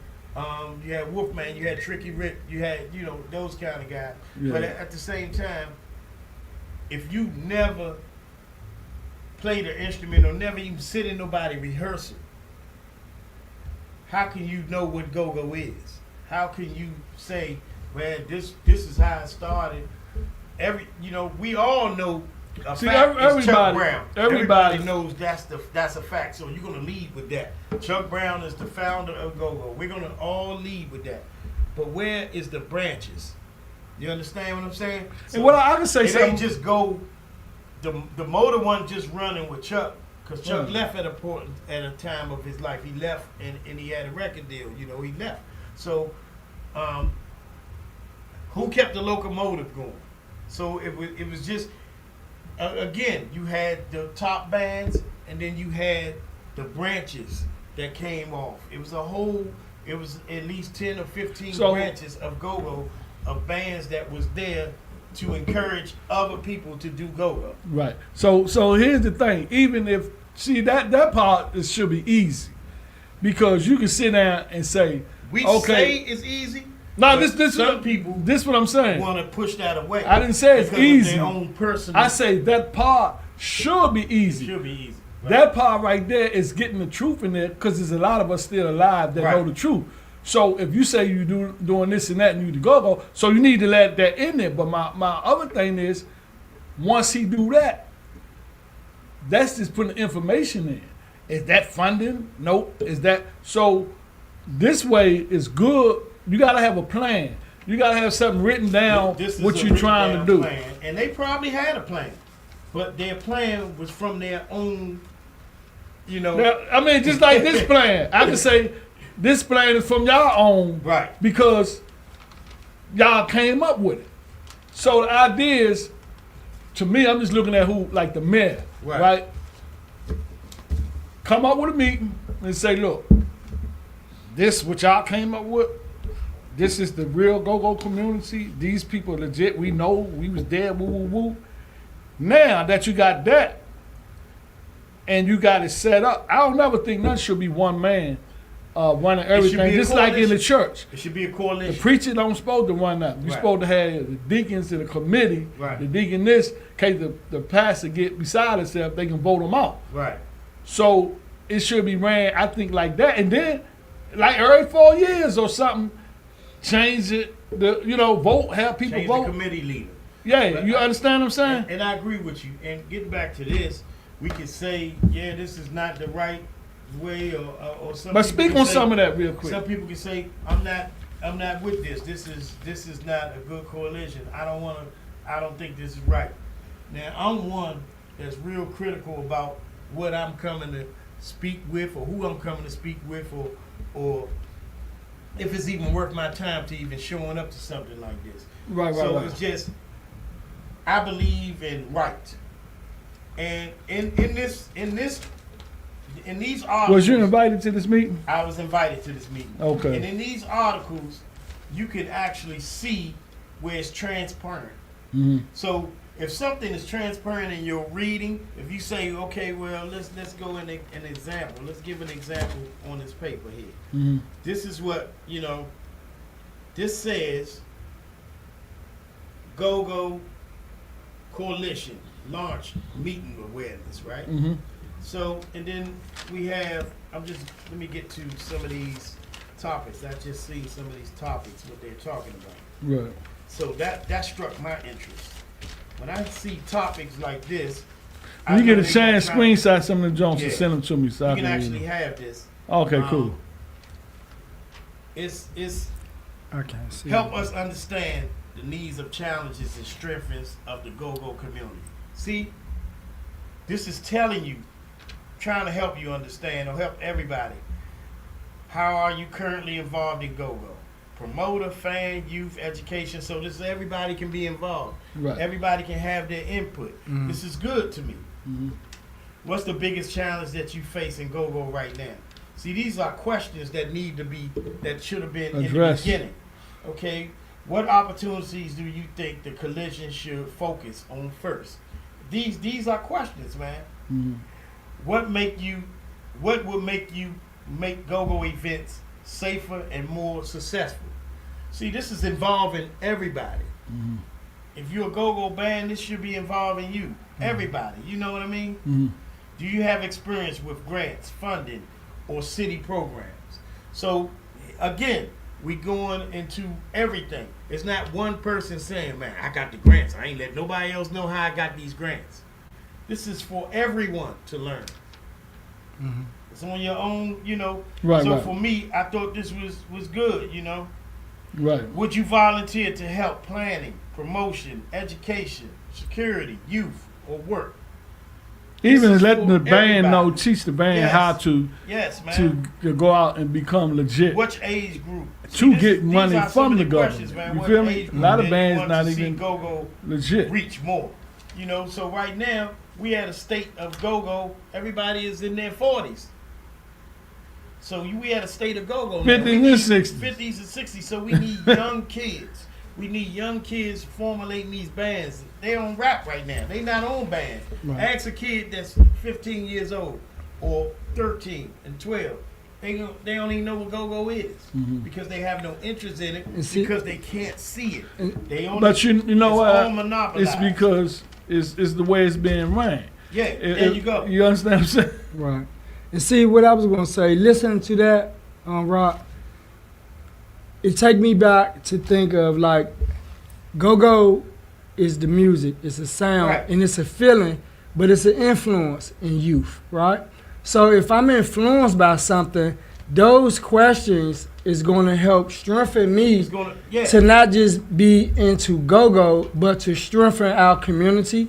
You had Wolfman, you had Tricky Rick, you had, you know, those kind of guys. Yeah. But at the same time, if you never played an instrument or never even sit in nobody rehearsal, how can you know what GoGo is? How can you say, man, this is how it started? We all know a See, fact is Chuck everybody- Brown. everybody- Everybody knows that's a fact. So you're gonna lead with that. Chuck Brown is the founder of GoGo. We're gonna all lead with that. But where is the branches? You understand what I'm saying? And what I can say it something. ain't just go. The motor one just running with Chuck because Chuck Right. left at a time of his life. He left and he had a record deal. You know, he left. So, who kept the locomotive going? So it was just again you had the top bands and then you had the branches that came off. It was at least 10 or 15 So- branches of GoGo of bands that was there to encourage other people to do GoGo. Right. So here's the thing. Even if that part should be easy, because you can sit down and say, We okay, say it's easy. no, but this some people this what I'm saying. want to push that away. I didn't say it's because of easy. Their own personal. I say that part should be it easy. should be easy. Right. That part right there is getting the truth in there, because there's a lot of us still alive that Right. know the truth. So if you say you doing this and that and you the GoGo, so you need to let that in there. But my other thing is, once he do that, that's just putting the information in. Is that funding? Nope. Is that so? This way is good. You gotta have a plan. You gotta have something written down This is what a you're written trying to down do. plan, and they probably had a plan. but their plan was from their own, you know. Now, I mean, just like this plan, I can say this plan is from y'all own, Right. because y'all came up with it. So the idea is, to me, I'm just looking at who, like the mayor, right? Come up with a meeting and say, look, this what y'all came up with. This is the real GoGo community. These people legit. We know we was there. Woo woo woo. Now that you got that, and you got it set up, I don't never think nothing should be one man running everything. Just like in the church, It should be a the coalition. preacher don't supposed to run that. We Right. supposed to have the deacons and the committee, Right. the deacon this, in case the pastor get beside himself, they can vote him out. Right. So it should be ran, I think, like that, and then like every 4 years or something, change it. Vote, have people Change vote. the committee leader. Yeah, But you understand what I'm saying? And I agree with you. And getting back to this, we could say, yeah, this is not the right way, or something. But speak on some of that real quick. Some people can say, I'm not with this. This is not a good coalition. I don't think this is right. Now I'm one that's real critical about what I'm coming to speak with, or who I'm coming to speak with, or if it's even worth my time to even showing up to something like this. Right. So it's just, I believe in right. And in these articles, Was you invited to this meeting? I was invited to this meeting. Okay. And in these articles, you can actually see where it's transparent. Mm-hmm. So if something is transparent in your reading, if you say, okay, well, let's go in an example. Let's give an example on this paper here. Mm-hmm. This is what, this says GoGo Coalition launch meeting awareness, right? Mm-hmm. So, and then we have, let me get to some of these topics. I just see some of these topics, what they're talking about. Right. So that struck my interest. When I see topics like this, When you I get know a they chance, gonna try- screenshot some of the Jones and Yeah. send them to me so You I can can actually read have this. them. Okay, cool. It's I can't see. help us understand the needs of challenges and strengths of the GoGo community. See, this is telling you, trying to help you understand, or help everybody. How are you currently involved in GoGo? Promoter, fan, youth, education. So this everybody can be involved. Right. Everybody can have their input. Mhm. This is good to me. Mm-hmm. What's the biggest challenge that you face in GoGo right now? See, these are questions that should have been Addressed. in the beginning. Okay, what opportunities do you think the collision should focus on first? These are questions, man. Mm-hmm. What would make you make GoGo events safer and more successful? See, this is involving everybody. Mm-hmm. If you're a GoGo band, this should be involving you. Everybody. You know what I mean? Mm-hmm. Do you have experience with grants, funding, or city programs? So, again, we going into everything. It's not one person saying, man, I got the grants. I ain't let nobody else know how I got these grants. This is for everyone to learn. Mhm. It's on your own, Right, So right. for me, I thought this was good, Right. Would you volunteer to help planning, promotion, education, security, youth, or work? Even This is letting for the band everybody. know, teach the band Yes. how to Yes, man. go out and become legit. Which age group? To this- get these money are some from of the questions, government. man. You What feel me? age A group lot of that bands you want not to see even GoGo legit. reach more. So right now we at a state of GoGo. Everybody is in their 40s. So we at a state of GoGo. now. 50s We and need 60s. 50s and 60s. So we need young kids. We need young kids formulating these bands. They on rap right now. They not on band. Right. Ask a kid that's 15 years old or 13 and 12. They don't even know what GoGo is Mhm. because they have no interest in it And see- because they can't see it. And- They only, But you know it's what? all monopolized. It's because it's the way it's being ran. Yeah, there you go. You understand what I'm saying? Right. And see what I was gonna say. Listening to that, Rock, it take me back to think of like, GoGo is the music, it's a sound, Right. and it's a feeling, but it's an influence in youth, right? So if I'm influenced by something, those questions is gonna help strengthen me It's gonna, yeah. to not just be into GoGo, but to strengthen our community,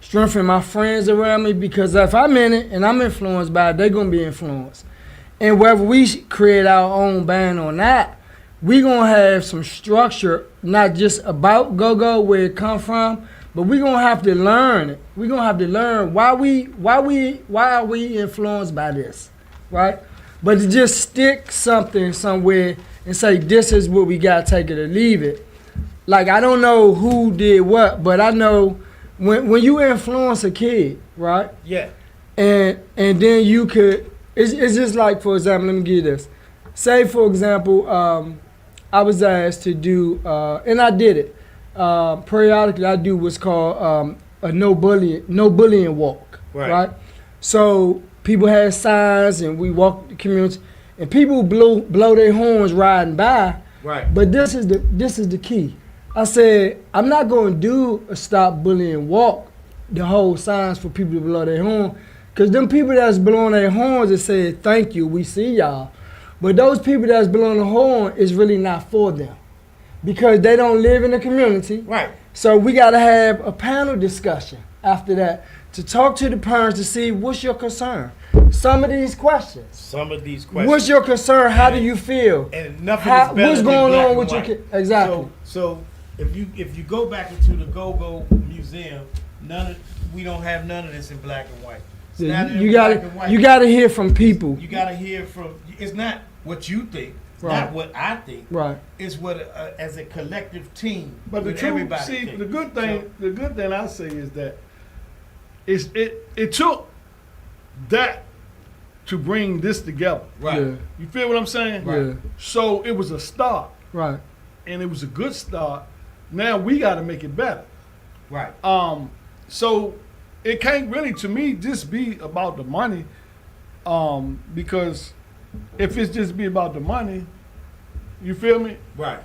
strengthen my friends around me, because if I'm in it and I'm influenced by it, they're going to be influenced. And whether we create our own band or not, we're going to have some structure, not just about GoGo, where it come from, but we're going to have to learn it. We're going to have to learn why are we influenced by this, right? But to just stick something somewhere and say, this is what we got to take it or leave it. Like, I don't know who did what, but I know when you influence a kid, right? Yeah. And then you could, it's just like, for example, let me give you this. Say, for example, I was asked to do, and I did it. Periodically, I do what's called a no bullying walk, right? So people had signs, and we walked the community, and people blow their horns riding by. Right. But this is the key. I said, I'm not going to do a stop bullying walk, the whole signs for people to blow their horn, because them people that's blowing their horns and said, thank you, we see y'all. But those people that's blowing the horn is really not for them, because they don't live in the community. Right. So we got to have a panel discussion after that to talk to the parents to see what's your concern. Some of these questions. What's your concern? How do you feel? And nothing is better what's than going black on and with your white. kid? Exactly. So if you go back into the GoGo museum, we don't have none of this in black and white. It's not in black and white. You gotta hear from people. You gotta hear from. It's not what you think. It's Right. not what I think. Right. It's what as a collective team. But the what truth, everybody see, think. the good thing I say is that it took that to bring this together. Right. Yeah. You feel what I'm saying? Yeah. So it was a start, Right. and it was a good start. Now we got to make it better. Right. So it can't really, to me, just be about the money, because if it's just be about the money, you feel me? Right.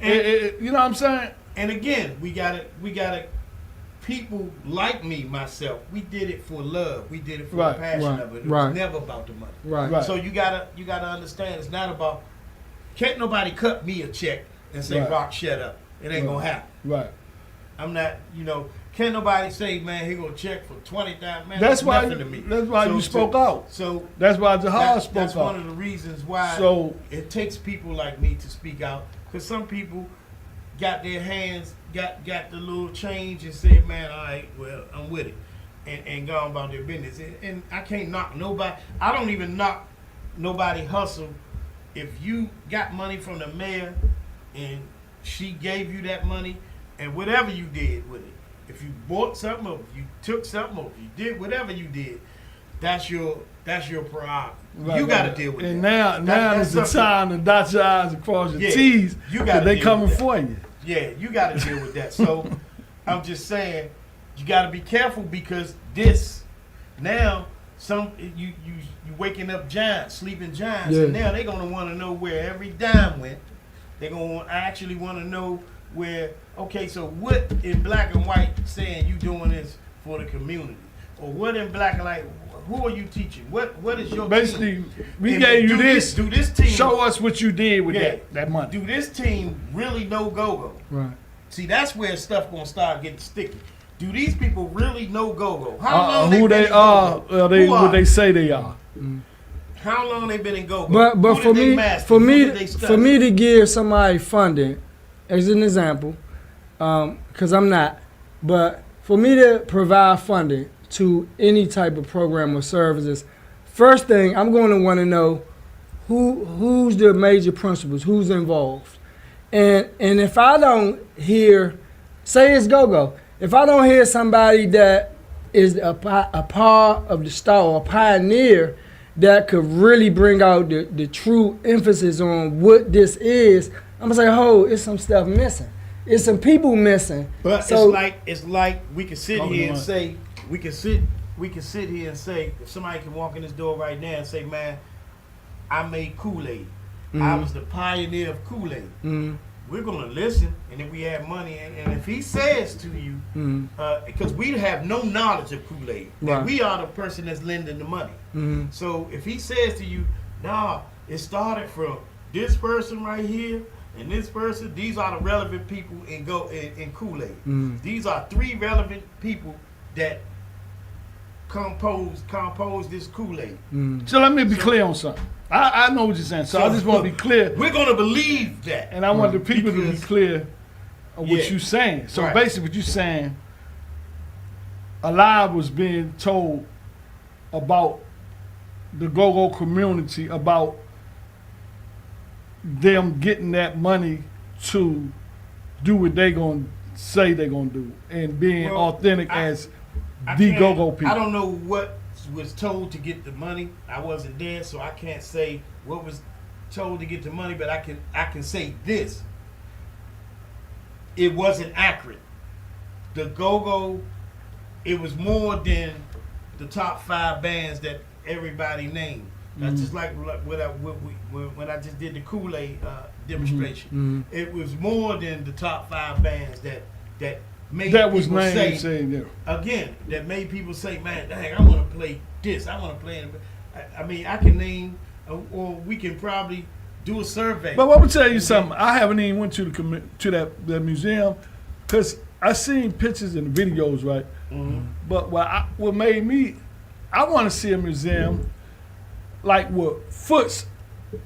You know what I'm saying? And again, we got it. People like me, myself, we did it for love. We did it for Right, the passion right, of it. It right. was never about the money. Right. Right. So you gotta understand, it's not about. Can't nobody cut me a check and say, Right. Rock, shut up. It ain't gonna happen. Right. I'm not, can't nobody say, man, he gonna check for 20,000. Man, That's why. nothing to me. That's why you spoke out. So That's why Jahar spoke that's out. one of the reasons why So it takes people like me to speak out, because some people got their hands, got the little change and said, man, all right, well, I'm with it, and go on about their business. And I can't knock nobody. I don't even knock nobody hustle. If you got money from the mayor and she gave you that money, and whatever you did with it, if you bought something or if you took something or if you did whatever you did, that's your prerogative. Right, you got to right. deal with and that. now That's is the something- time to dot your I's and cross your Yeah, T's. you gotta because they deal coming with that. for you. Yeah, you got to deal with that. So I'm just saying, you got to be careful, because this now you waking up giants, sleeping giants, Yeah. and now they're gonna want to know where every dime went. They're gonna actually want to know where. Okay, so what in black and white saying you doing this for the community, or what in black and white? Who are you teaching? What is your Basically, team? we And gave you do this. Do this team Show us what you did with Yeah. that money. Do this team really know GoGo? Right. See, that's where stuff gonna start getting sticky. Do these people really know GoGo? How long Who been they in are? GoGo? They Who what are they say they are. How long they been in GoGo? But Who for did they me, master? for Who me, did they for study? me to give somebody funding, as an example, because I'm not, but for me to provide funding to any type of program or services, first thing I'm going to want to know who's the major principals, who's involved, and if I don't hear, say it's GoGo, if I don't hear somebody that is a part of the star or a pioneer that could really bring out the true emphasis on what this is, I'm gonna say, oh, it's some stuff missing. It's some people missing. But So- it's like we can sit Hold here and on. say we can sit here and say, if somebody can walk in this door right now and say, man, I made Kool-Aid. I was the pioneer of Kool-Aid. Mhm. We're gonna listen, and if we have money, and if he says to you, because we have no knowledge of Kool-Aid, and Right. we are the person that's lending the money. Mhm. So if he says to you, nah, it started from this person right here and this person, these are the relevant people in Kool-Aid. Mhm. These are 3 relevant people that composed this Kool-Aid. So let me be clear on something. I know what you're saying. So I just want to be clear. We're gonna believe that. And I want the people to be Because- clear on what Yeah. you're saying. So Right. basically what you're saying, a lie was being told about the go-go community, about them getting that money to do what they gonna say they're gonna do and being Well, authentic I as the can't- go-go people. I don't know what was told to get the money. I wasn't there, so I can't say what was told to get the money. But I can say this: it wasn't accurate. The Go-Go, it was more than the top 5 bands that everybody named. That's just like when I just did the Kool-Aid demonstration. It was more than the top 5 bands that made That was people named say, saying there. again, that made people say, man, dang, I want to play this. I want to play it. I mean, I can name, or we can probably do a survey. But let me tell you something. I haven't even went to that museum because I seen pictures and videos, right? But what made me, I want to see a museum like with Foot's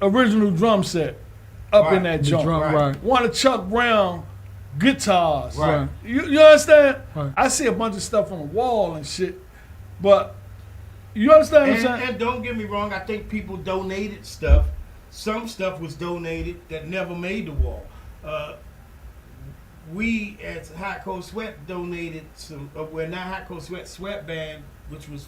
original drum set up in that The joint. drum, right. One of Chuck Brown guitars. Right. You understand? Right. I see a bunch of stuff on the wall and shit, but you understand what I'm saying? And don't get me wrong, I think people donated stuff. Some stuff was donated that never made the wall. We at Hot Cold Sweat donated some. Well, not Hot Cold Sweat, Sweat Band, which was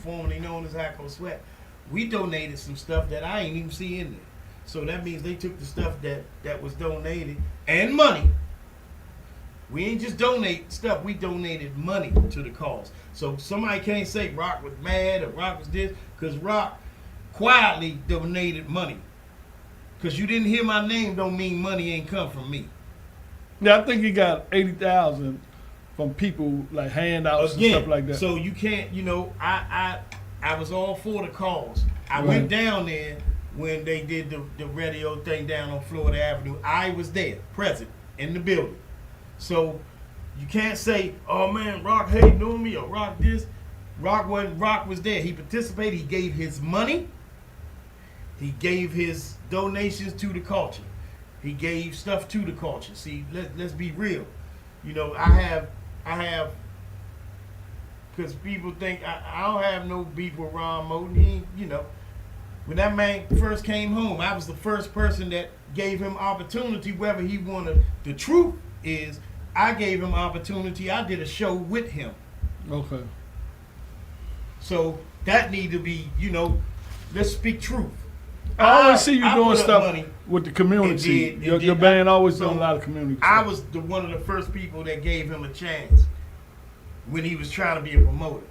formerly known as Hot Cold Sweat. We donated some stuff that I ain't even see in there. So that means they took the stuff that was donated and money. We ain't just donate stuff, we donated money to the cause. So somebody can't say Rock was mad or Rock was this, because Rock quietly donated money. Because you didn't hear my name don't mean money ain't come from me. Yeah, I think he got 80,000 from people like handouts and stuff like that. So you can't, I was all for the cause. I went down there when they did the radio thing down on Florida Avenue. I was there, present, in the building. So you can't say, oh man, Rock hating on me or Rock this. Rock was there. He participated. He gave his money. He gave his donations to the culture. He gave stuff to the culture. See, let's be real. I have, because people think I don't have no beef with Ron Moten. When that man first came home, I was the first person that gave him opportunity, whether he wanted. The truth is, I gave him opportunity. I did a show with him. Okay. So that need to be, let's speak truth. I always see you I doing put up stuff money with the community. and Your did. band always So doing a lot of community I stuff. was one of the first people that gave him a chance when he was trying to be a promoter.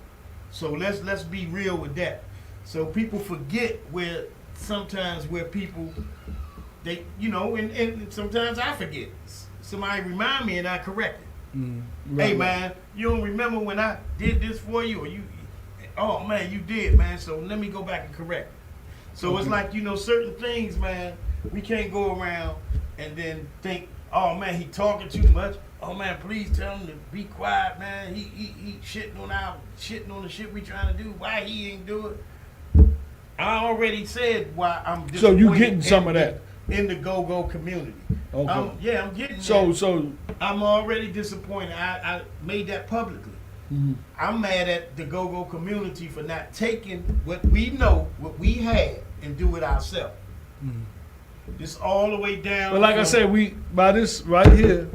So let's be real with that. So people forget where people they and sometimes I forget. Somebody remind me and I correct it. Hey man, you don't remember when I did this for you, or you? Oh man, you did, man. So let me go back and correct it. So it's like, certain things, man, we can't go around and then think, oh man, he talking too much. Oh man, please tell him to be quiet, man. He shitting on the shit we trying to do. Why he ain't do it? I already said why I'm So you disappointed getting some of that in the go-go community. Okay. I'm getting So that. I'm already disappointed. I made that publicly. I'm mad at the go-go community for not taking what we know, what we had, and do it ourselves. This all the way down. but like I from- said, by this right here,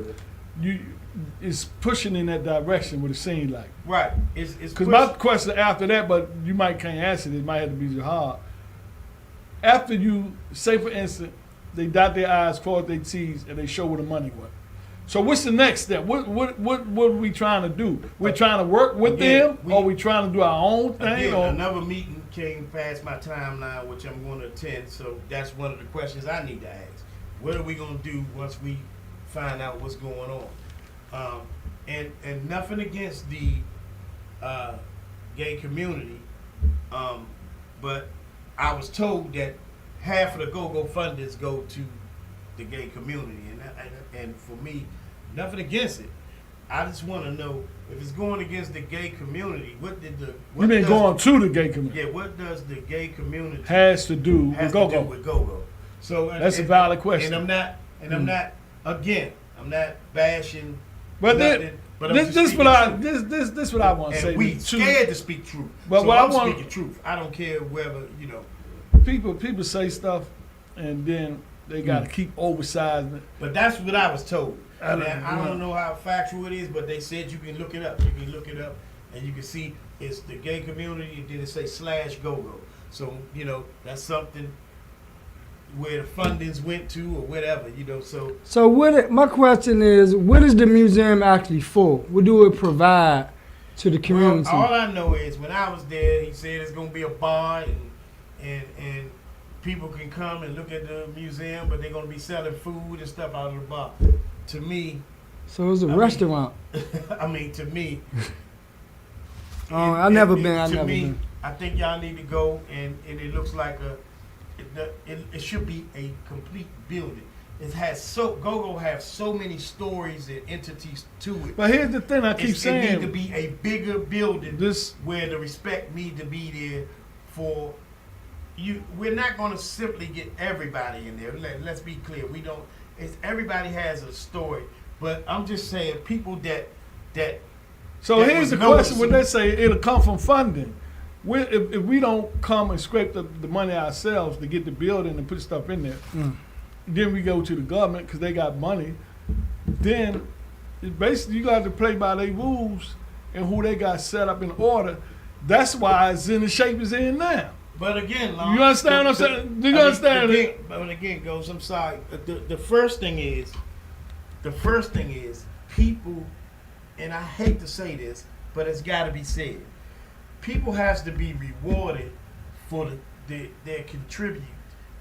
it's pushing in that direction. What it seems like. right. It's Because my question after that, but you can't answer it. It might have to be hard. After you say, for instance, they dot their I's, cross their T's, and they show where the money went. So what's the next step? What are we trying to do? We're trying to work with Again, them, or we trying to do our own thing? Again, Or another meeting came past my timeline, which I'm going to attend. So that's one of the questions I need to ask. What are we going to do once we find out what's going on? And nothing against the gay community, but I was told that half of the go-go funders go to the gay community, and for me, nothing against it, I just want to know if it's going against the gay community. What You mean going to the gay community? Yeah, what does the gay community Has to do with GoGo. with GoGo? So That's a valid question. And I'm not bashing. But nothing, but I'm just this speaking what I truth. this what I want to say. And we Too. scared to speak truth. But so what I I'm want- speaking truth. I don't care whether People say stuff, and then they got to keep oversizing it. But that's what I was told. I I don't don't know how factual it is, but they said you can look it up. You can look it up, and you can see it's the gay community. And then it say /GoGo. So that's something where the fundings went to or whatever. So my question is, what is the museum actually for? What do it provide to the community? Well, all I know is when I was there, he said it's gonna be a bar and people can come and look at the museum, but they're gonna be selling food and stuff out of the bar. To me, so it's a restaurant. I mean, to me, I never been. I think y'all need to go, and it looks like it should be a complete building. It has GoGo has so many stories and entities to it. But here's the thing I keep saying. It need to be a bigger building This where the respect need to be there for you. We're not going to simply get everybody in there. Let's be clear. We don't. Everybody has a story, but I'm just saying people that. So that here's the was question: noticing. when they say it'll come from funding, if we don't come and scrape the money ourselves to get the building and put stuff in there, then we go to the government because they got money. Then basically you got to play by their rules and who they got set up in order. That's why it's in the shape it's in now. But again, Lon, You understand what I'm saying? Do you understand it? But again, goes. I'm sorry. The first thing is people, and I hate to say this, but it's got to be said. People has to be rewarded for their contribute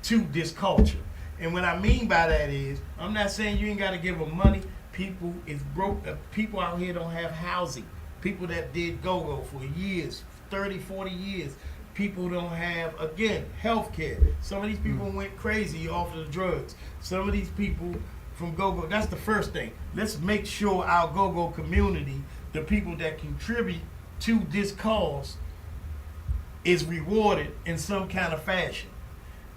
to this culture. And what I mean by that is, I'm not saying you ain't got to give them money. People is broke. People out here don't have housing. People that did GoGo for years, 30, 40 years. People don't have, again, health care. Some of these people went crazy off of the drugs. Some of these people from GoGo, that's the first thing. Let's make sure our GoGo community, the people that contribute to this cause, is rewarded in some kind of fashion.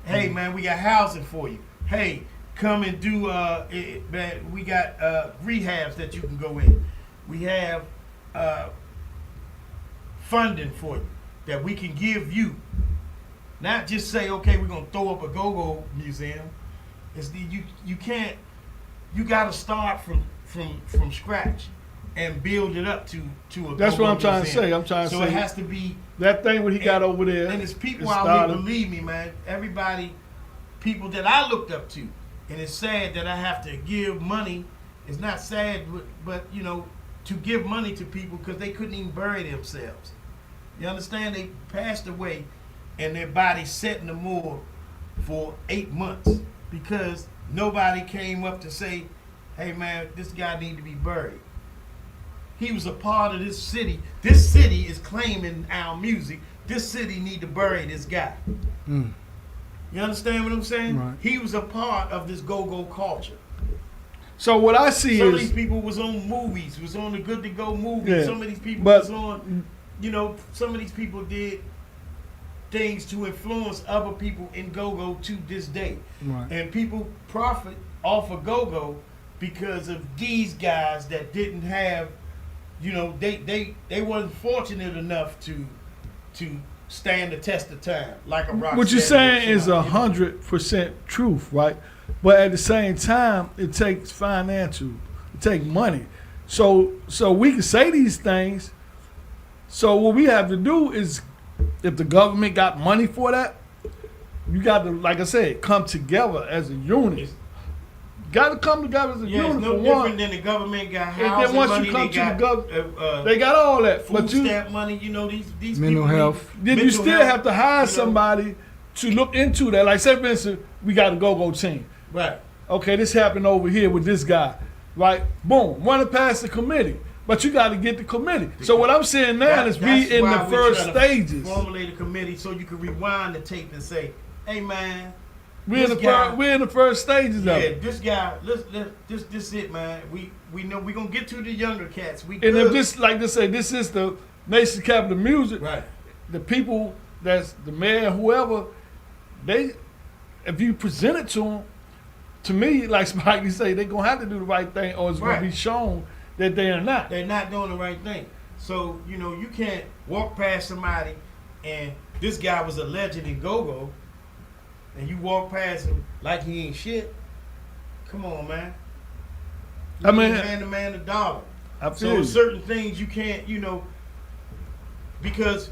Hey, man, we got housing for you. Hey, come and do, man, we got rehabs that you can go in. We have funding for you that we can give you. Not just say, okay, we're going to throw up a GoGo museum. You can't, you got to start from scratch and build it up to a That's GoGo what I'm trying to museum. say. I'm trying to So say it has to be. that thing what he got over there. And it's people it out started- here, believe me, man. Everybody, people that I looked up to. And it's sad that I have to give money. It's not sad, but to give money to people because they couldn't even bury themselves. You understand? They passed away and their body sat in the morgue for 8 months because nobody came up to say, hey, man, this guy need to be buried. He was a part of this city. This city is claiming our music. This city need to bury this guy. You understand what I'm saying? Right. He was a part of this GoGo culture. So what I see Some of is these people was on movies, was on the Good to Go movies. Yeah, Some of these people but- was on, some of these people did things to influence other people in GoGo to this day. Right. And people profit off of GoGo because of these guys that didn't have, they wasn't fortunate enough to stand the test of time like a Rocksteady. what you're saying is or 100% truth, right? But at the same time, it takes financial, it takes money. So we can say these things. So what we have to do is, if the government got money for that, you got to, like I said, come together as a unit. Got to come together as a Yeah, unit it's no for different one. than the government got And then housing once money. you come They to got the they got all that. food But you, stamp money. These Mental people need- health. then you mental still health, have to hire somebody to look into that. Like, say, for instance, we got a GoGo team. Right. Okay, this happened over here with this guy, right? Boom, run it past the committee. But you got to get the committee. So what I'm saying now is That's we in why the we're first trying to stages. Formulate a committee so you can rewind the tape and say, hey, man, We're in the first stages of Yeah, it. this guy. This it, man. We know we gonna get to the younger cats. We And good. if this, like they say, this is the nation's capital of music. Right. The people that's the mayor, whoever, if you present it to them, to me, like Spikey say, they're gonna have to do the right thing, or it's Right. gonna be shown that they are not. They're not doing the right thing. So, you can't walk past somebody and this guy was a legend in GoGo and you walk past him like he ain't shit. Come on, man. I mean, hand the man $1. I feel So you. certain things you can't, because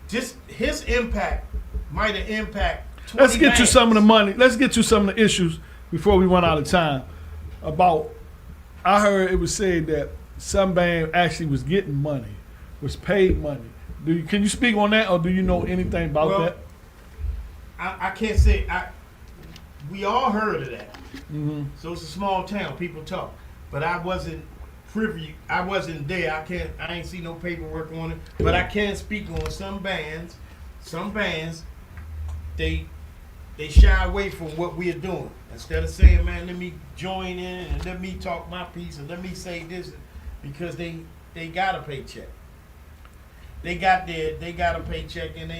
just his impact might have impacted 20 Let's get to bands. some of the money. Let's get to some of the issues before we run out of time. I heard it was said that some band actually was getting money, was paid money. Can you speak on that, or do you know anything about Well, that? I can't say we all heard of that. Mm-hmm. So it's a small town, people talk. But I wasn't privy, I wasn't there. I ain't see no paperwork on it. But I can speak on some bands, they shy away from what we're doing. Instead of saying, man, let me join in and let me talk my piece and let me say this, because they got a paycheck. They got a paycheck and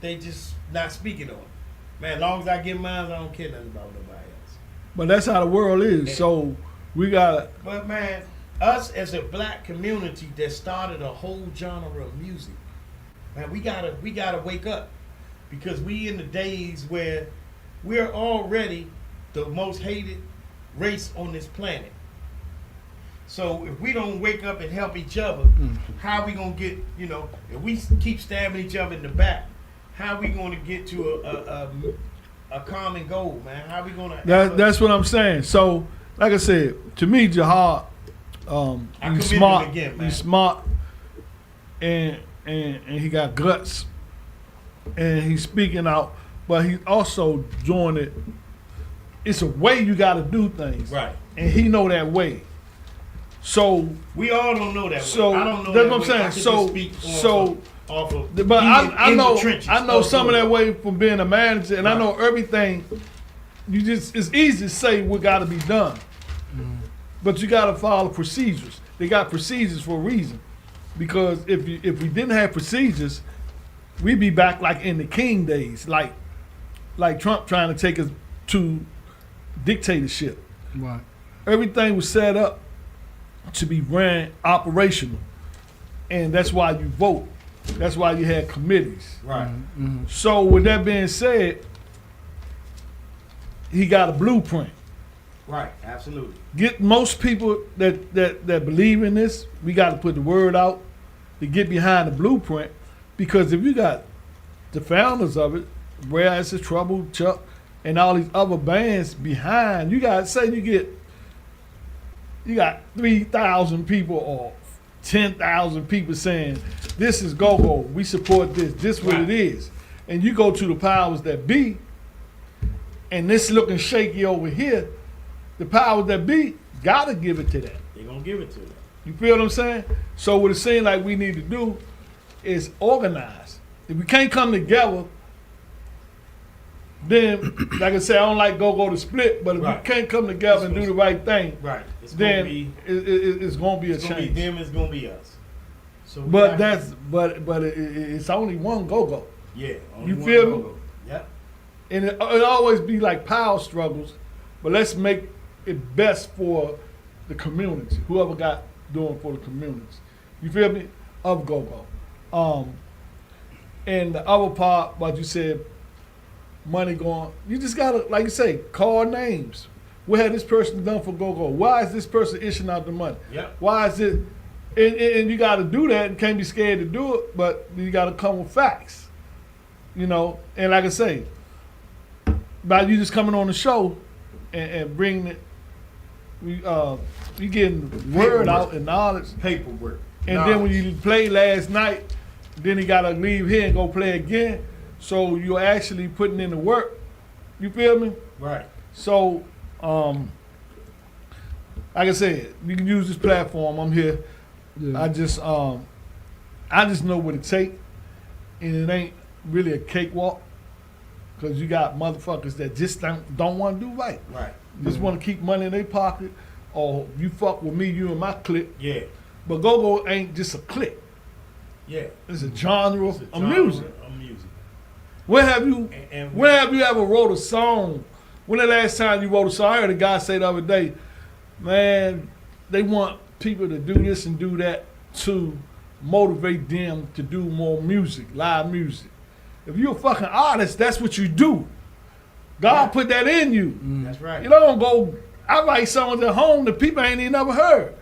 they just not speaking on it. Man, as long as I get mine, I don't care nothing about nobody else. But that's how the world is. So we gotta. But man, us as a black community that started a whole genre of music, man, we gotta wake up, because we in the days where we're already the most hated race on this planet. So if we don't wake up and help each other, how we gonna get, if we keep stabbing each other in the back, how we gonna get to a common goal, man? How we gonna? That's what I'm saying. So, like I said, to me, Jahar, he's smart. Again, man. He's smart, and he got guts, and he's speaking out. But he's also doing it. It's a way you got to do things, Right. And he know that way. So we all don't know that. So way. I don't know that's that what I'm way. saying. I can So just speak off of but being I in know the trenches I know of some of GoGo. that way from being a manager, and I Right. know everything. It's easy to say what got to be done, but you got to follow procedures. They got procedures for a reason, because if we didn't have procedures, we'd be back like in the King days, like Trump trying to take us to dictatorship. Right. Everything was set up to be ran operational, and that's why you vote. That's why you had committees. Right. Mm-hmm. So with that being said, he got a blueprint. Right. Absolutely. Get most people that believe in this, we got to put the word out to get behind the blueprint, because if you got the founders of it, Rare Acid, Trouble, Chuck, and all these other bands behind, you got, say you got 3,000 people or 10,000 people saying, this is GoGo, we support this what it is. And you go to the powers that be, and this looking shaky over here, the powers that be gotta give it to that. They're gonna give it to them. You feel what I'm saying? So what it seems like we need to do is organize. If we can't come together, then, like I said, I don't like GoGo to split, but if Right. we can't come together and do the right thing, Right. It's then gonna be. it's gonna be a It's gonna be change. them. It's gonna be us. So we But got- it's only one GoGo. yeah. You only feel one me? GoGo. Yep. And it always be like power struggles, but let's make it best for the community, whoever got doing for the communities. You feel me? Of GoGo. And the other part, what you said, money going, you just gotta, like you say, call names. What had this person done for GoGo? Why is this person issuing out the money? Yep. Why is it, and you gotta do that and can't be scared to do it, but you gotta come with facts. And like I say, by you just coming on the show and bringing it, you getting the word out and knowledge. Paperwork. And then when you played last night, then he gotta leave here and go play again. So you're actually putting in the work. You feel me? Right. So, like I said, you can use this platform. I'm here. Yeah. I just know what it takes, and it ain't really a cakewalk. Because you got motherfuckers that just don't want to do right. Right. Just want to keep money in their pocket, or you fuck with me, you and my clique. Yeah. But GoGo ain't just a clique. Yeah. It's a genre It's a of genre music. of music. When have you And when have you ever wrote a song? When the last time you wrote a song? I heard a guy say the other day, man, they want people to do this and do that to motivate them to do more music, live music. If you're a fucking artist, that's what you do. God put that in you. That's right. You don't go, I write songs at home that people ain't even never heard.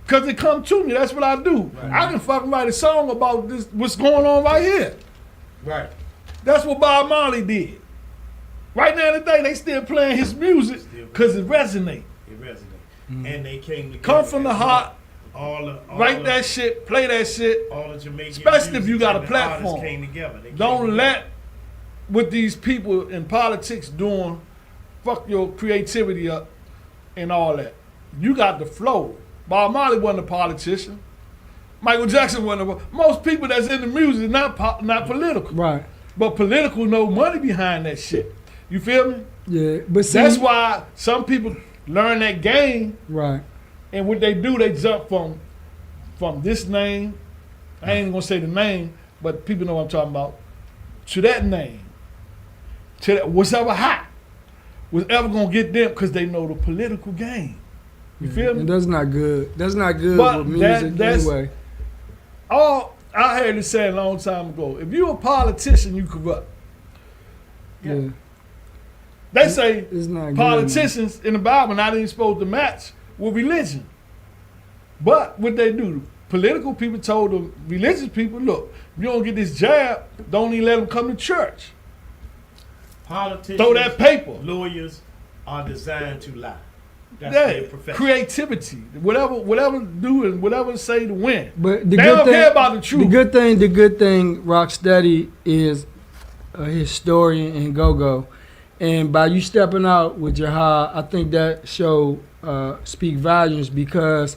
Because they come to me, that's what I do. Right. I can fucking write a song about this, what's going on right here. Right. That's what Bob Marley did. Right now today, they still playing his music because it resonates. It resonates. And they came together. Come from the heart, All write that shit, play that shit. All the Jamaican Especially if you got a musicians and the artists platform. Came together. They came Don't together. let what these people in politics doing fuck your creativity up and all that. You got the flow. Bob Marley wasn't a politician. Michael Jackson wasn't most people that's in the music not political. Right. But political no money behind that shit. You feel me? Yeah. But see, That's why some people learn that game, right. and what they do, they jump from this name, I ain't gonna say the name, but people know what I'm talking about, to that name, to that, what's ever hot, what's ever gonna get them, because they know the political game. You feel me? And that's not good. That's not good But with music that's- anyway. I heard it said a long time ago, if you a politician, you corrupt. Yeah. They say It's not good. politicians in the Bible not even supposed to match with religion. But what they do, political people told the religious people, look, if you don't get this jab, don't even let them come to church. Politicians, Throw that paper. lawyers are designed to lie. That's Yeah, their profession. creativity. Whatever do and whatever say to win. But the They good don't thing, care about the truth. The good thing, Rocksteady is a historian in GoGo, and by you stepping out with Jahar, I think that show speak volumes, because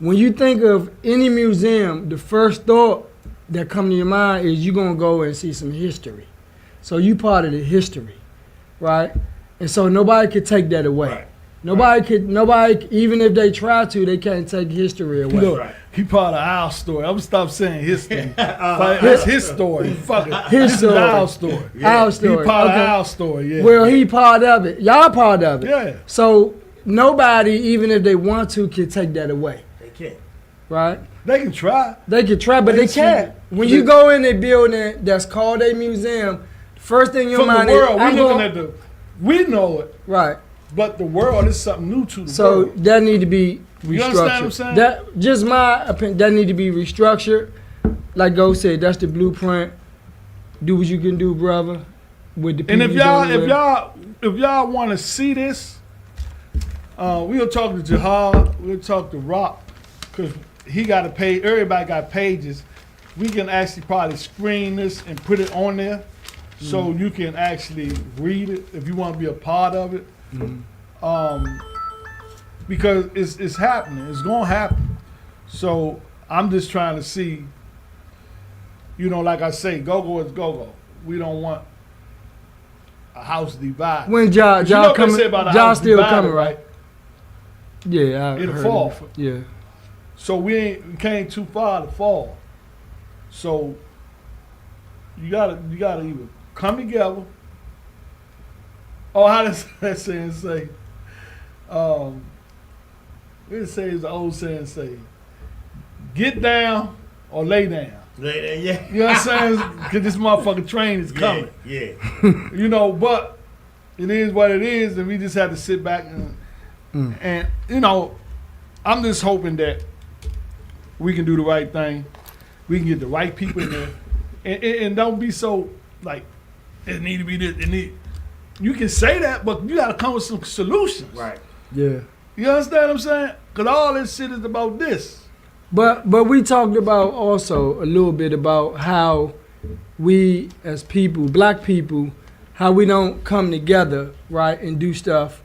when you think of any museum, the first thought that come to your mind is you gonna go and see some history. So you part of the history, right? And so nobody could take that away. Right. Nobody, even if they try to, they can't take history away. Look, right. he part of our story. I'm gonna stop saying history. That's his story. Fuck it. His This story. is our story. Our story. He part Okay. of our story. Yeah. Well, he part of it. Y'all part of it. Yeah. So nobody, even if they want to, can take that away, They can't. right? They can try. They can try, but They they can't. see- When you go in a building that's called a museum, first thing in your From the mind world, is, we know it, right. but the world is something new to the So world. that need to be restructured. You understand what I'm saying? That just my opinion. That need to be restructured. Like Go said, that's the blueprint. Do what you can do, brother. With the people And if you're y'all, dealing with. if y'all want to see this, we'll talk to Jahar. We'll talk to Rock, because he got a page. Everybody got pages. We can actually probably screen this and put it on there, so you can actually read it if you want to be a part of it. Because it's happening. It's gonna happen. So I'm just trying to see. You know, like I say, GoGo is GoGo. We don't want a house divided. When You know y'all what they coming, say about a y'all house still divided, coming, right? Yeah, I It'll heard fall. it. Yeah. So we came too far to fall. So you gotta either come together, or how does that saying say? What it says, the old saying say, get down or lay down. Yeah. You know what I'm saying? Because this motherfucking train is coming. Yeah. You know, but it is what it is, and we just have to sit back and you know, I'm just hoping that we can do the right thing. We can get the right people in there, and don't be so like it need to be this. You can say that, but you got to come with some solutions. Right. Yeah. You understand what I'm saying? Because all this shit is about this. But we talked about also a little bit about how we as people, black people, how we don't come together, right, and do stuff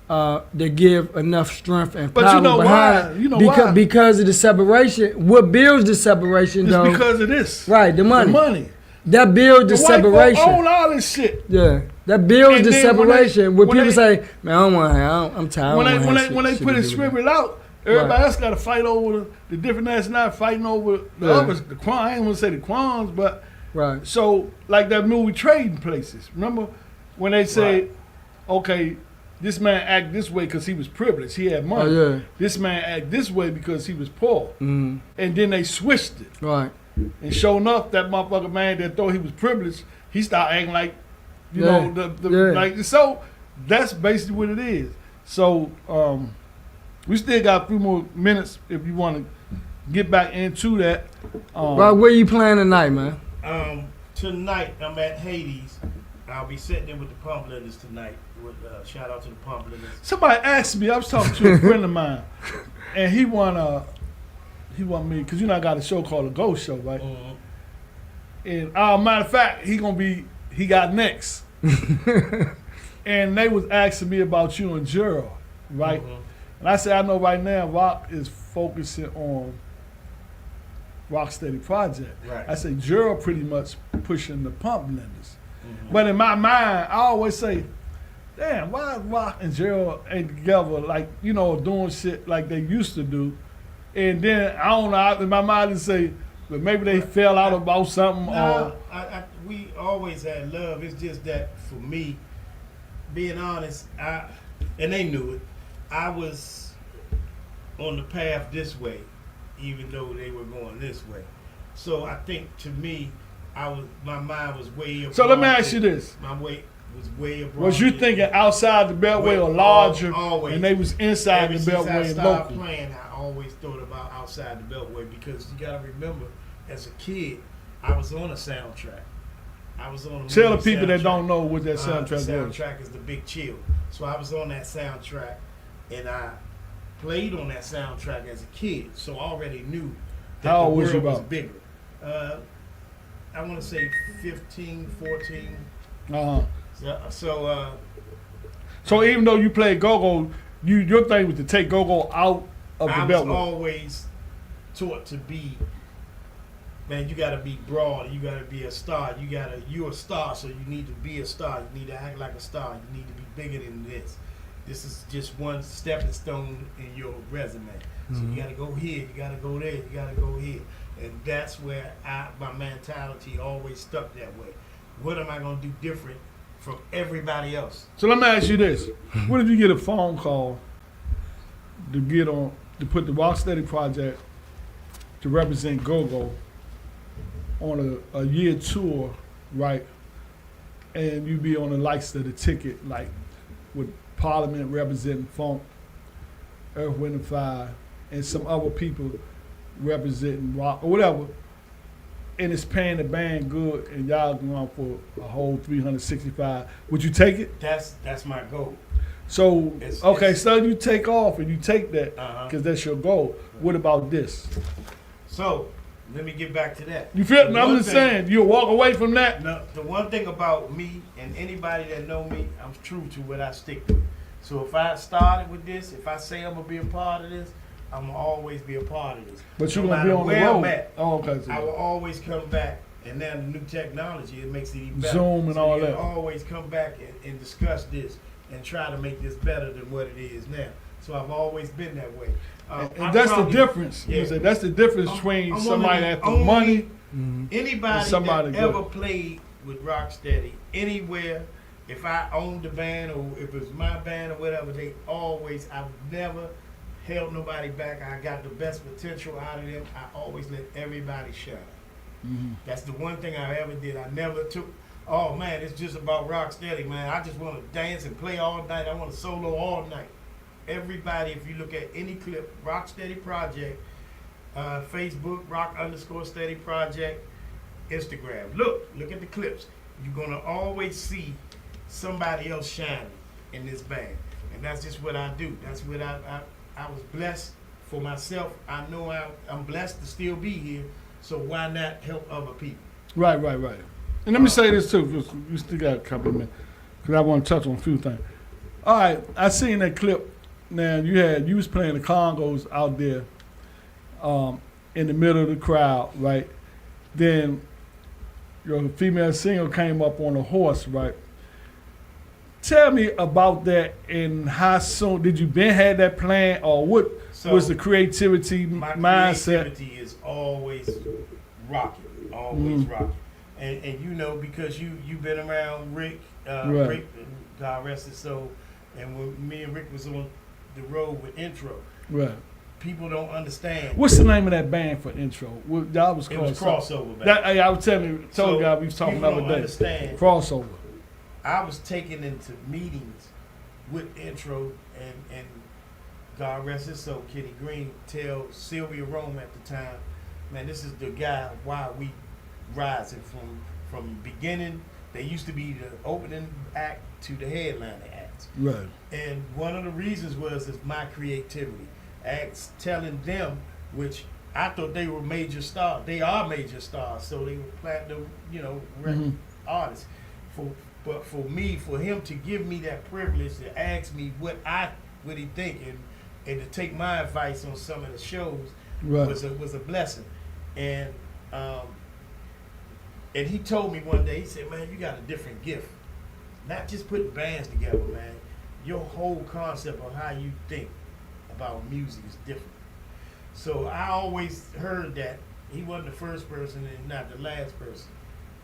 that give enough strength and But power you know behind. why? You know why? Because of the separation. What builds the separation, It's though? because of this. Right, the money. The money. that builds the white folk separation. own all this shit. Yeah, that builds And the then separation. when When people they- say, "Man, I don't want, I'm tired." When they put it scribbled out, everybody else got to fight over the different nationalities fighting over the others. The Quan, I ain't want to say the Quans, but Right. so like that movie Trading Places. Remember when they say, okay, this man act this way because he was privileged, he had money. Oh yeah. This man act this way because he was poor, Mm. and then they switched it. Right. And sure enough, that motherfucker man that thought he was privileged, he started acting like, you Yeah. know, Yeah. like so. That's basically what it is. So we still got a few more minutes if you want to get back into that. Right, where you playing tonight, man? Tonight I'm at Hades. I'll be sitting there with the Pump Letters tonight. With shout out to the Pump Letters. Somebody asked me. I was talking to a friend of mine, and he want me because I got a show called the Go Show, right? And matter of fact, he got next. And they was asking me about you and Gerald, right? And I said, I know right now Rock is focusing on Rocksteady Project. Right. I said, Gerald pretty much pushing the Pump Lenders. But in my mind, I always say, damn, why Rock and Gerald ain't together, like, doing shit like they used to do? And then, I don't know, in my mind, I say, but maybe they fell out about something. No, we always had love. It's just that for me, being honest, and they knew it, I was on the path this way, even though they were going this way. So I think to me, my mind was way abroad. So let me ask you this. My weight was way abroad. Was you thinking outside the Beltway or larger, always. and they was inside Ever the since I Beltway and started local? playing, I always thought about outside the Beltway because you got to remember, as a kid, I was on a soundtrack. I was on a Tell the movie people that soundtrack. don't know what that soundtrack The was. soundtrack is The Big Chill. So I was on that soundtrack, and I played on that soundtrack as a kid. So I already knew that How the old was world you was about? bigger. I want to say 15, 14. Uh-huh. So even though you played Go-Go, your thing was to take Go-Go out of the I was Beltway. always taught to be, man, you got to be broad. You got to be a star. You're a star, so you need to be a star. You need to act like a star. You need to be bigger than this. This is just one stepping stone in your resume. So you got to go here. You got to go there. You got to go here. And that's where my mentality always stuck that way. What am I going to do different from everybody else? So let me ask you this. What if you get a phone call to put the Rocksteady Project to represent Go-Go on a year tour, right? And you be on the likes of the ticket, like with Parliament representing Funk, Earth, Wind and Fire, and some other people representing rock or whatever, and it's paying the band good, and y'all going for a whole 365. Would you take it? That's my goal. So so you take off and you take that because that's your goal. What about this? So let me get back to that. You feel me? I'm just saying, you'll walk away from that. No, the one thing about me and anybody that know me, I'm true to what I stick with. So if I started with this, if I say I'm gonna be a part of this, I'm gonna always be a part of this. But you're No gonna be matter on the where road. I'm at, Oh, okay. I will always come back. And now the new technology, it makes it even better. Zoom and so all you that. can always come back and discuss this and try to make this better than what it is now. So I've always been that way. And that's the difference. Yeah. You say that's the difference between I'm somebody one of that the the money. Anybody somebody that good. ever played with Rocksteady, anywhere, if I owned the band or if it was my band or whatever, I've never held nobody back. I got the best potential out of them. I always let everybody shine. That's the one thing I ever did. I never took, oh man, it's just about Rocksteady, man. I just want to dance and play all night. I want to solo all night. Everybody, if you look at any clip, Rocksteady Project, Facebook, Rock_Steady Project, Instagram. Look at the clips. You're gonna always see somebody else shining in this band, and that's just what I do. That's what I was blessed for myself. I know I'm blessed to still be here. So why not help other people? Right. And let me say this too, because we still got a couple of minutes, because I want to touch on a few things. All right, I seen that clip. Now you was playing the congos out there, in the middle of the crowd, right? Then your female singer came up on a horse, right? Tell me about that and how soon did you been had that plan, or what was the creativity my mindset? creativity is always rocking, always rocking. And you know, because you've been around Rick, Right. Rick, God rest his soul, and when me and Rick was on the road with Intro, Right. people don't understand. What's the name of that band for Intro? What y'all was It called? was crossover back. That, hey, I was told So, y'all we was talking people the don't other day. understand. Crossover. I was taken into meetings with Intro and God rest his soul, Kenny Green, tell Sylvia Rome at the time, man, this is the guy why we rising from beginning. They used to be the opening act to the headliner acts. Right. And one of the reasons was is my creativity. Acts telling them, which I thought they were major stars. They are major stars, so they were platinum, record artists. But for me, for him to give me that privilege to ask me what he think and to take my advice on some of the shows Right. was a blessing. And he told me one day, he said, man, you got a different gift. Not just putting bands together, man. Your whole concept of how you think about music is different. So I always heard that he wasn't the first person and not the last person.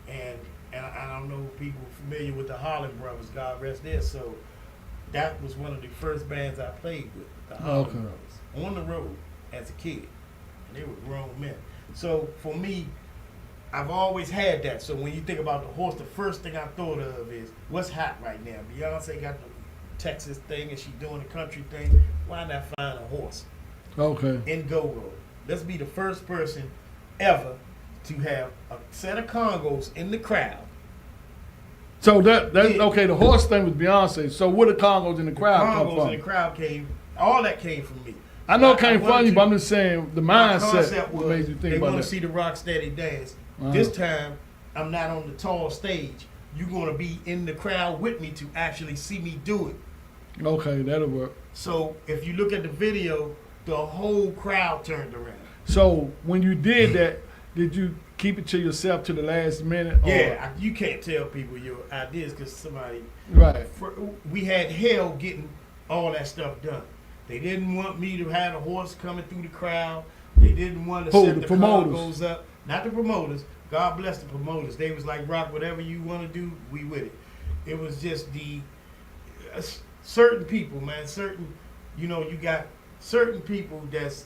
And I don't know people familiar with the Harlan Brothers, God rest their soul. That was one of the first bands I played with, the Harlan Brothers, on the road as a kid. And they were grown men. So for me, I've always had that. So when you think about the horse, the first thing I thought of is what's hot right now. Beyonce got the Texas thing and she doing the country thing. Why not find a horse Okay. in GoGo? Let's be the first person ever to have a set of congos in the crowd. So that Yeah. okay, the horse thing was Beyonce. So where the Congos in the crowd come Congos from? in the crowd all that came from me. I know it came wanted from you, to- but I'm just saying the My mindset concept what was made you think they about want that. to see the Rocksteady dance. Uh-huh. This time, I'm not on the tall stage. You're going to be in the crowd with me to actually see me do it. Okay, that'll work. So if you look at the video, the whole crowd turned around. So when you did that, did you keep it to yourself to the last minute? or- Yeah, you can't tell people your ideas because somebody. Right. We had hell getting all that stuff done. They didn't want me to have a horse coming through the crowd. They didn't want to Who, set the the promoters? congos up. Not the promoters. God bless the promoters. They was like, Rock, whatever you want to do, we with it. It was just the certain people, man. You got certain people that's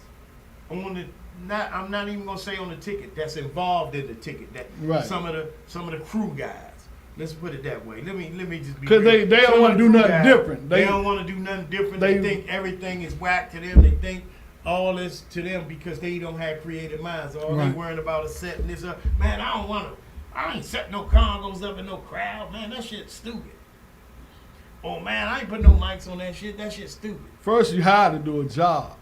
on the. I'm not even gonna say on the ticket. That's involved in the ticket. That Right. some of the crew guys. Let's put it that way. Let me just be. Because real. they don't Some want of to the do crew nothing guys, different. They don't want to do nothing different. They think everything is whack to them. They think all this to them because they don't have creative minds. All Right. they worrying about is setting this up. Man, I ain't setting no congos up in no crowd. Man, that shit's stupid. Oh man, I ain't putting no mics on that shit. That shit's stupid. First, you hired to do a job.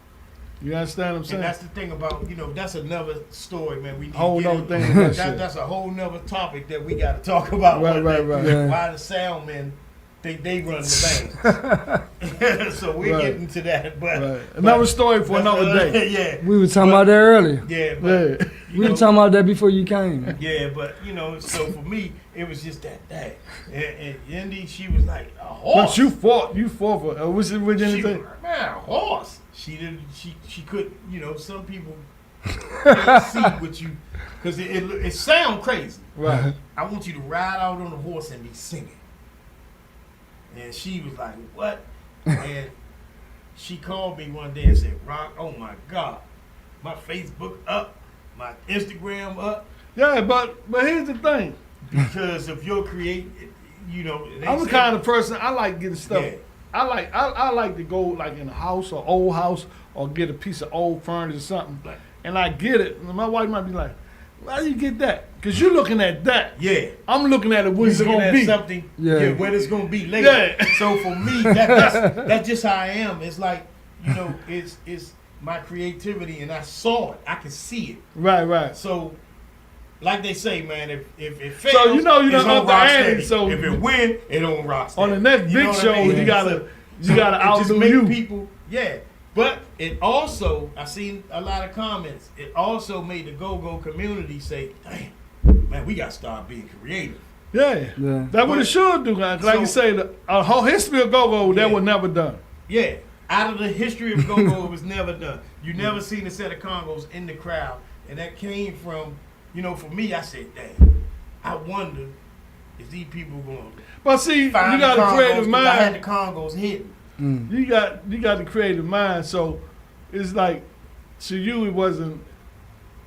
You understand what I'm saying? And that's the thing about, that's another story, man. We need Whole to get nother into. thing with that shit. That's a whole nother topic that we got to talk about. Right, one right, day. right. Yeah. Why the sound men think they run the band. So we're Right. getting to that. But, Right. Another story for another day. Yeah. We were talking about that earlier. Yeah. But, Yeah. you We know, were talking about that before you came. yeah, but so for me, it was just that day. And Indy, she was like, a horse. But you fought for was it with She anything? was like, man, a horse. She didn't. She could. Some people can't see what you, because it sound crazy. Right. I want you to ride out on a horse and be singing. And she was like, what? And she called me one day and said, Rock, oh my God, my Facebook up, my Instagram up, Yeah, but here's the thing. because of your I'm the kind of person I like getting stuff. Yeah. I like to go like in a house or old house or get a piece of old furniture or something, Right. and I get it. And my wife might be like, "Why do you get that? Because you're looking at that. Yeah. I'm looking at it. What's it You're looking gonna at be? something, Yeah. what it's gonna be later. Yeah. So for me, that's just how I am. It's like, it's my creativity, and I saw it. I can see it. Right. So, like they say, man, if it fails, So you know you it's done on up the ante, Rocksteady. so if it win, it on Rocksteady. on the next You know big what show, I mean? you gotta So you it gotta just outdo make you. people, yeah. But it also, I seen a lot of comments. It also made the GoGo community say, "Damn, man, we got to start being creative. Yeah. That's what it should do. Like you say, a whole history of go-go that was never done. Yeah. Out of the history of go-go, it was never done. You never seen a set of congos in the crowd. And that came from, for me, I said, damn, I wonder if these people going to But see, you find got the a congos, creative 'cause mind. I had the congos hidden. You got the creative mind, so it's like to you it wasn't.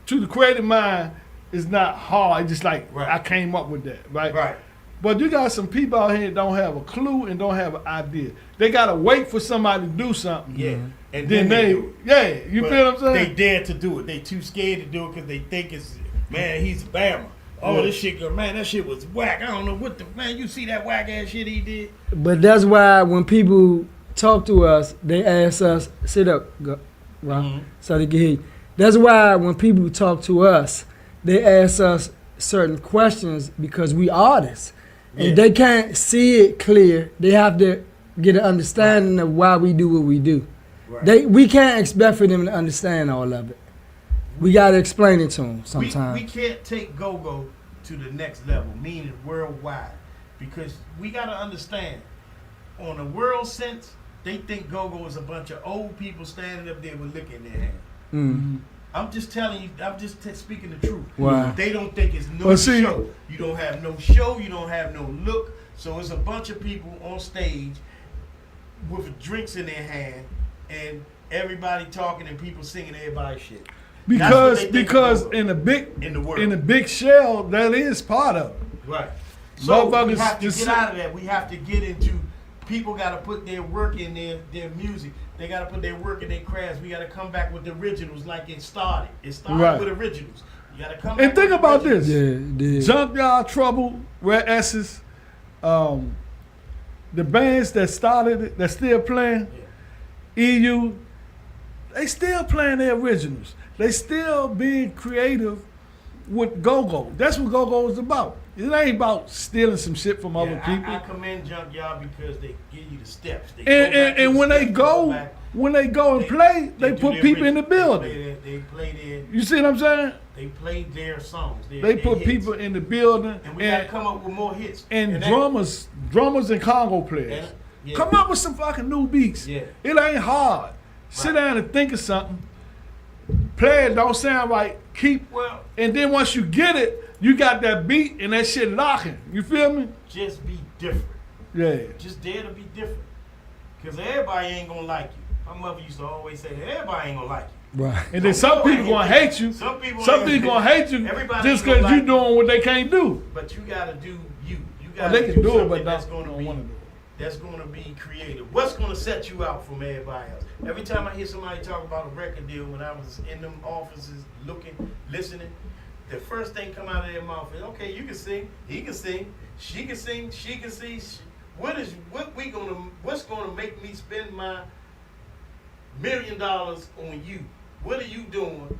To the creative mind, it's not hard. It's just like I came up with that, right? Right. But you got some people out here that don't have a clue and don't have an idea. They gotta wait for somebody to do something. Yeah. And then they do it. You But feel what I'm saying? They dare to do it. They too scared to do it because they think it's, man, he's a Bama. Oh, this shit, man, that shit was whack. I don't know what the, man, you see that whack ass shit he did? But that's why when people talk to us, they ask us, sit up, go, right? So they can hear you. That's why when people talk to us, they ask us certain questions because we artists. And they can't see it clear. They have to get an understanding of why we do what we do. Right. We can't expect for them to understand all of it. We got to explain it to them sometimes. We can't take go-go to the next level, meaning worldwide, because we got to understand, on a world sense, they think go-go is a bunch of old people standing up there with liquor in their hand. Mm-hmm. I'm just telling you, I'm just speaking the truth. Wow. They don't think it's no show. You don't have no show, you don't have no look, so it's a bunch of people on stage with drinks in their hand and everybody talking and people singing everybody's shit. Because in the big shell, that is part of it. Right. So we Motherfuckers have to just get out of that. We have to get into, people got to put their work in their music. They got to put their work in their crafts. We got to come back with the originals like it started. It started with originals. You got to come back. And think with about originals. this. Junkyard Trouble, Red S's, the bands that started it, that still playing, EU, they still playing their originals. They still being creative with go-go. That's what go-go is about. It ain't about stealing some shit from other people. I commend Junkyard because they give you the steps. And when they go and play, they put people in the building. They play their. You see what I'm saying? They play their songs. They put hits. people in the building. And we gotta come up with more hits. And drummers and Congo players. Come up with some fucking new beats. Yeah. It ain't hard. Sit down and think of something. Play it, don't sound right. And then once you get it, you got that beat and that shit locking. You feel me? Just be different. Yeah. Just dare to be different. Because everybody ain't gonna like you. My mother used to always say, everybody ain't gonna like you. Right. And then some people gonna hate you. Some people gonna hate you just because you doing what they can't do. But you gotta do you. You gotta they can do it, but that's gonna be creative. What's gonna set you out from everybody else? Every time I hear somebody talk about a record deal, when I was in them offices looking, listening, the first thing come out of their mouth is, okay, you can sing, he can sing, she can sing, she can sing. What's gonna make me spend my $1 million on you? What are you doing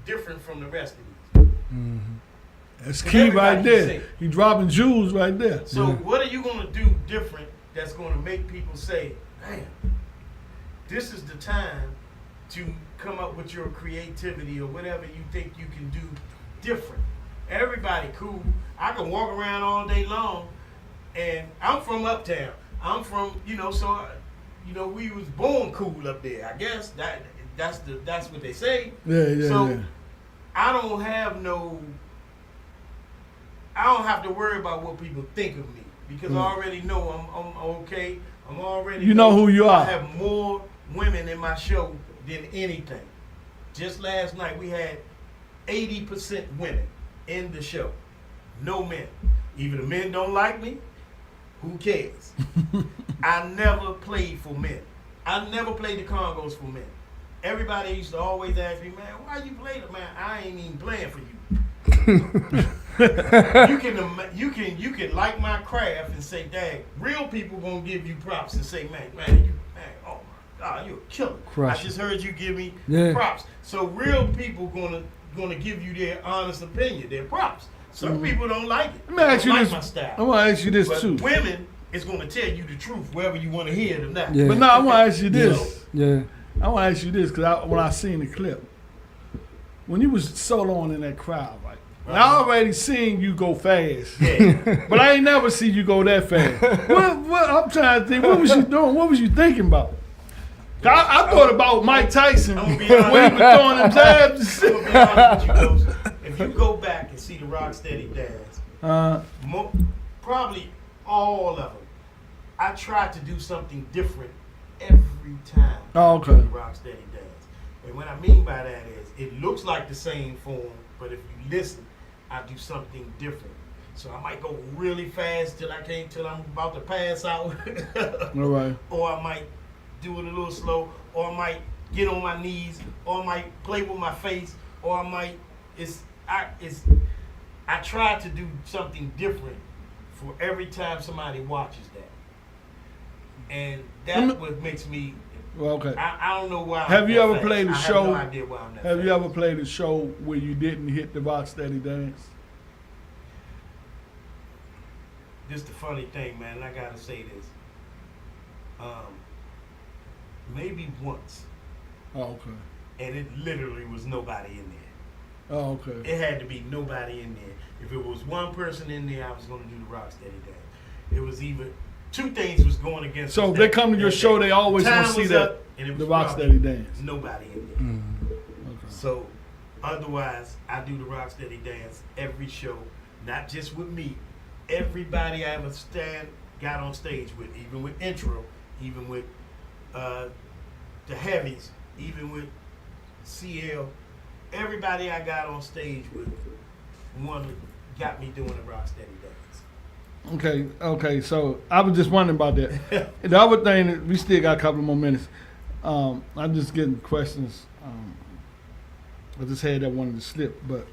different from the rest of these? Mm-hmm. That's key right there. You dropping jewels right there. So what are you gonna do different that's gonna make people say, damn, this is the time to come up with your creativity or whatever you think you can do different. Everybody cool. I can walk around all day long, and I'm from Uptown. I'm from, we was born cool up there. I guess that's what they say. Yeah. I don't have to worry about what people think of me because I already know I'm okay. I'm already. You know who you are. I have more women in my show than anything. Just last night we had 80% women in the show. No men. Even the men don't like me. Who cares? I never played for men. I never played the congos for men. Everybody used to always ask me, man, why you play the man? I ain't even playing for you. You can like my craft and say, dang, real people gonna give you props and say, man, oh my God, you're a killer. I just heard you give me props. So real people gonna give you their honest opinion, their props. Some people don't like it. Let me ask you this. My style. I want to ask you this but too. Women is gonna tell you the truth, whether you want to hear it or not. Yeah. But now I want to ask you this. Yeah. I want to ask you this because when I seen the clip, when you was soloing in that crowd, right? And I already seen you go fast, Yeah. but I ain't never seen you go that fast. What I'm trying to think, what was you doing? What was you thinking about? I thought about Mike Tyson I'm when gonna he be honest. was throwing them jabs. I'm gonna be honest with you, Ghost. If you go back and see the Rocksteady dance, probably all of them, I try to do something different every time. Oh, okay. The Rocksteady dance, and what I mean by that is, it looks like the same form, but if you listen, I do something different. So I might go really fast till I'm about to pass out, All right. or I might do it a little slow, or I might get on my knees, or I might play with my face, or I might I try to do something different for every time somebody watches that, and that's what makes me. Well, okay. I don't know why. Have you I'm ever that fast. played a I show? have no idea why I'm that Have you fast. ever played a show where you didn't hit the Rocksteady dance? Just the funny thing, man, and I gotta say this. Maybe once, Oh, okay. and it literally was nobody in there. Oh, okay. It had to be nobody in there. If it was one person in there, I was going to do the Rocksteady dance. It was even two things was going against. So us if they that- come to your that show, day. they always Time want to see was that up, and it the was Rocksteady dance. nobody in there. Okay. So otherwise, I do the Rocksteady dance every show, not just with me. Everybody I ever got on stage with, even with intro, even with the heavies, even with CL, everybody I got on stage with, got me doing the Rocksteady dance. Okay. So I was just wondering about that. The other thing, we still got a couple more minutes. I'm just getting questions. I just had that one to slip, but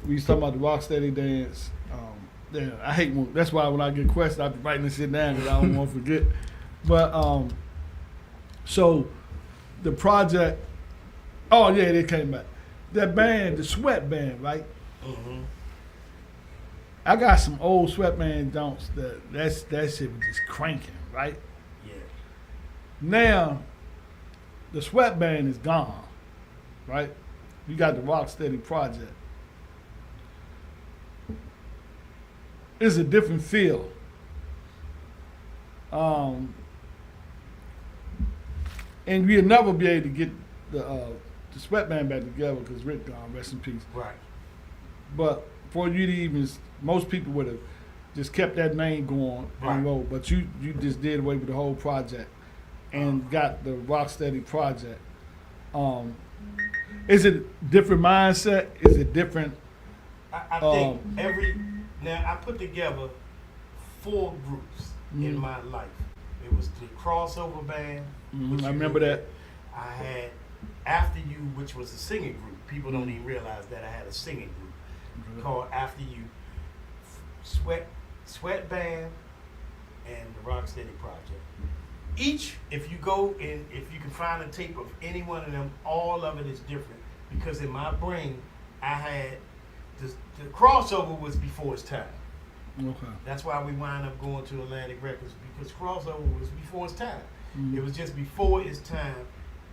we was talking about the Rocksteady dance. Yeah, I hate when, that's why when I get questions, I be writing this shit down because I don't want to forget. But so the project. Oh yeah, they came back. That band, the Sweat Band, right? Mm-hmm. I got some old Sweatband don'ts that shit was just cranking, right? Yeah. Now, the Sweatband is gone, right? You got the Rocksteady project. It's a different feel. And we'll never be able to get the Sweatband back together because Rick gone, rest in peace. Right. But for you to even, most people would have just kept that name going Right. and roll. But you just did away with the whole project and got the Rocksteady project. Is it different mindset? Is it different? I think now I put together 4 groups in my life. It was the crossover band. which I you remember looked that. at. I had After You, which was a singing group. People don't even realize that I had a singing group called After You, Sweat Band, and the Rocksteady Project. Each, if you go and if you can find a tape of any one of them, all of it is different because in my brain, I had the crossover was before its time. Okay. That's why we wind up going to Atlantic Records because crossover was before its time. Mhm. It was just before its time.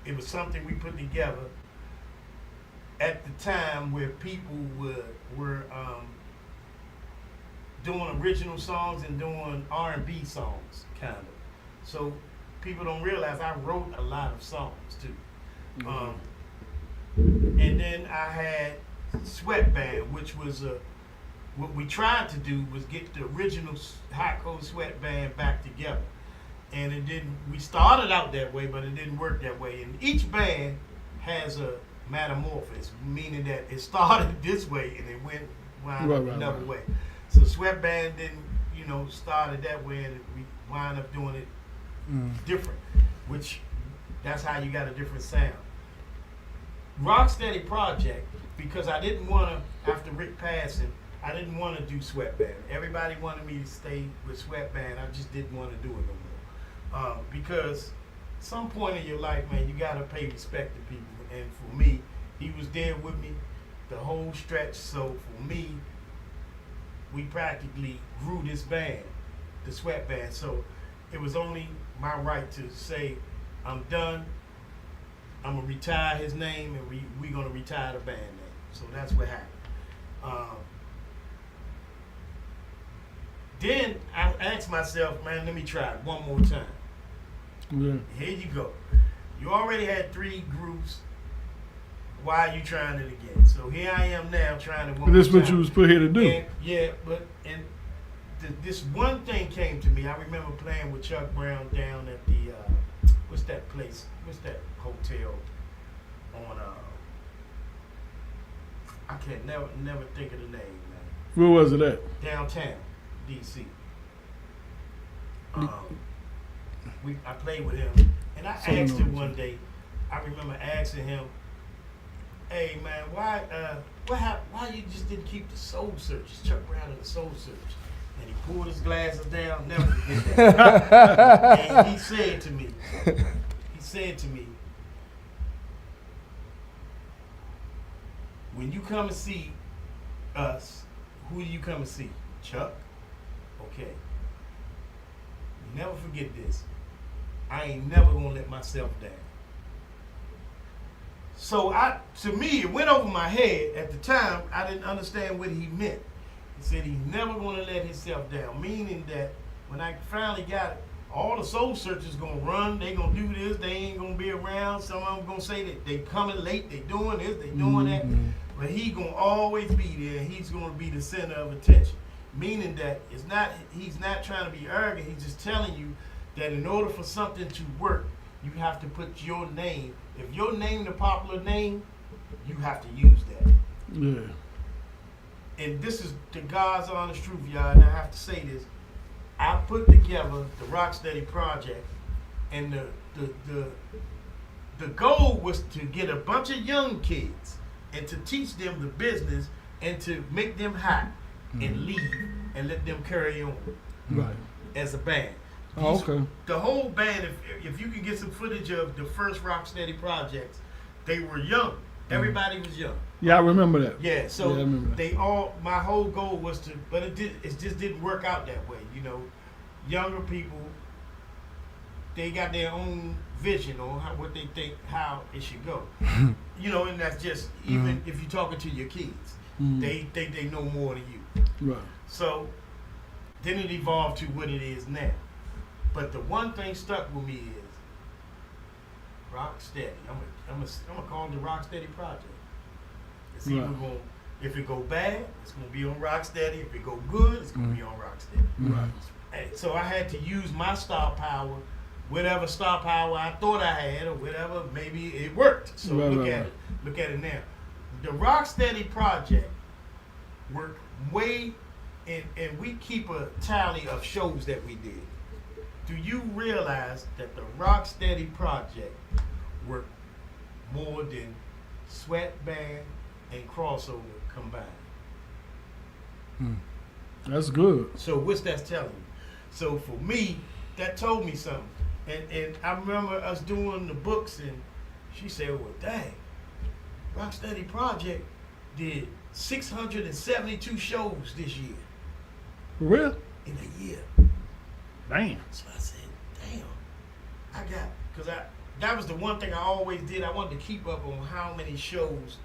It was something we put together at the time where people were doing original songs and doing R&B songs, kind of. So people don't realize I wrote a lot of songs too. And then I had Sweat Band, which was what we tried to do was get the original Hot Cold Sweat Band back together. And it didn't, we started out that way, but it didn't work that way. And each band has a metamorphosis, meaning that it started this way and it wound up another way. So Sweat Band didn't, started that way and we wound up doing it different, which that's how you got a different sound. Rocksteady Project, because I didn't want to, after Rick passing, I didn't want to do Sweat Band. Everybody wanted me to stay with Sweat Band. I just didn't want to do it no more. Because some point in your life, man, you got to pay respect to people. And for me, he was there with me the whole stretch. So for me, we practically grew this band, the Sweat Band. So it was only my right to say, I'm done. I'm going to retire his name and we're going to retire the band name. So that's what happened. Then I asked myself, man, let me try it one more time. Yeah. Here you go. You already had 3 groups. Why are you trying it again? So here I am now trying it one But more this time. what you was put here to do. And, yeah, but this one thing came to me. I remember playing with Chuck Brown down at the what's that place? What's that hotel on? I can't never think of the name, man. Where was it at? Downtown, D.C. I played with him, and I asked him one day. I remember asking him, "Hey man, why you just didn't keep the Soul Searchers, Chuck Brown and the Soul Searchers?" And he pulled his glasses down, never forget that. And he said to me, "When you come and see us, who do you come and see? Chuck? Okay. Never forget this. I ain't never gonna let myself down." So to me, it went over my head. At the time, I didn't understand what he meant. He said he's never gonna let himself down, meaning that when I finally got it, all the Soul Searchers gonna run, they gonna do this, they ain't gonna be around. Some of them gonna say that they coming late, they doing this, they doing that. But he gonna always be there, and he's gonna be the center of attention. Meaning that he's not trying to be arrogant, he's just telling you that in order for something to work, you have to put your name. If your name the popular name, you have to use that. Yeah. And this is the God's honest truth, y'all, and I have to say this. I put together the Rocksteady project, and the goal was to get a bunch of young kids and to teach them the business and to make them hot and leave and let them carry on Right. as a band. Oh, okay. The whole band, if you can get some footage of the first Rocksteady projects, they were young. Everybody was young. Yeah, I remember that. Yeah, so Yeah, I remember that. they all. My whole goal was to, but it just didn't work out that way. You know, younger people, they got their own vision on what they think how it should go. You know, and that's just even if you're talking to your kids, they think they know more than you. Right. So then it evolved to what it is now. But the one thing stuck with me is Rocksteady. I'm gonna call it the Rocksteady project. It's either gonna, if it go bad, it's gonna be on Rocksteady. If it go good, it's gonna be on Rocksteady. Right. And so I had to use my star power, whatever star power I thought I had, or whatever. Maybe it worked. So look at it. Look at it now. The Rocksteady project worked way, and we keep a tally of shows that we did. Do you realize that the Rocksteady project worked more than Sweat Band and Crossover combined? That's good. So what's that telling you? So for me, that told me something. And I remember us doing the books, and she said, well, dang, Rocksteady project did 672 shows this year. For real? In a year. Damn. So I said, damn, that was the one thing I always did. I wanted to keep up on how many shows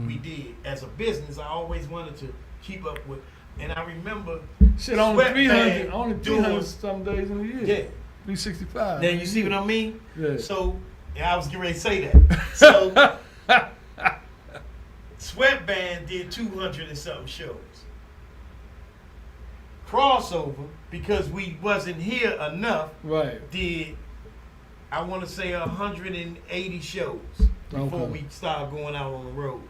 we did. As a business, I always wanted to keep up with, and I remember Shit, only Sweat 300, Band only 300 some days in a year. Yeah. 365. Now you see what I mean? Yeah. So, I was getting ready to say that. So, Sweat Band did 200 and something shows. Crossover, because we wasn't here enough, Right. did, I want to say 180 shows before we started going out on the road.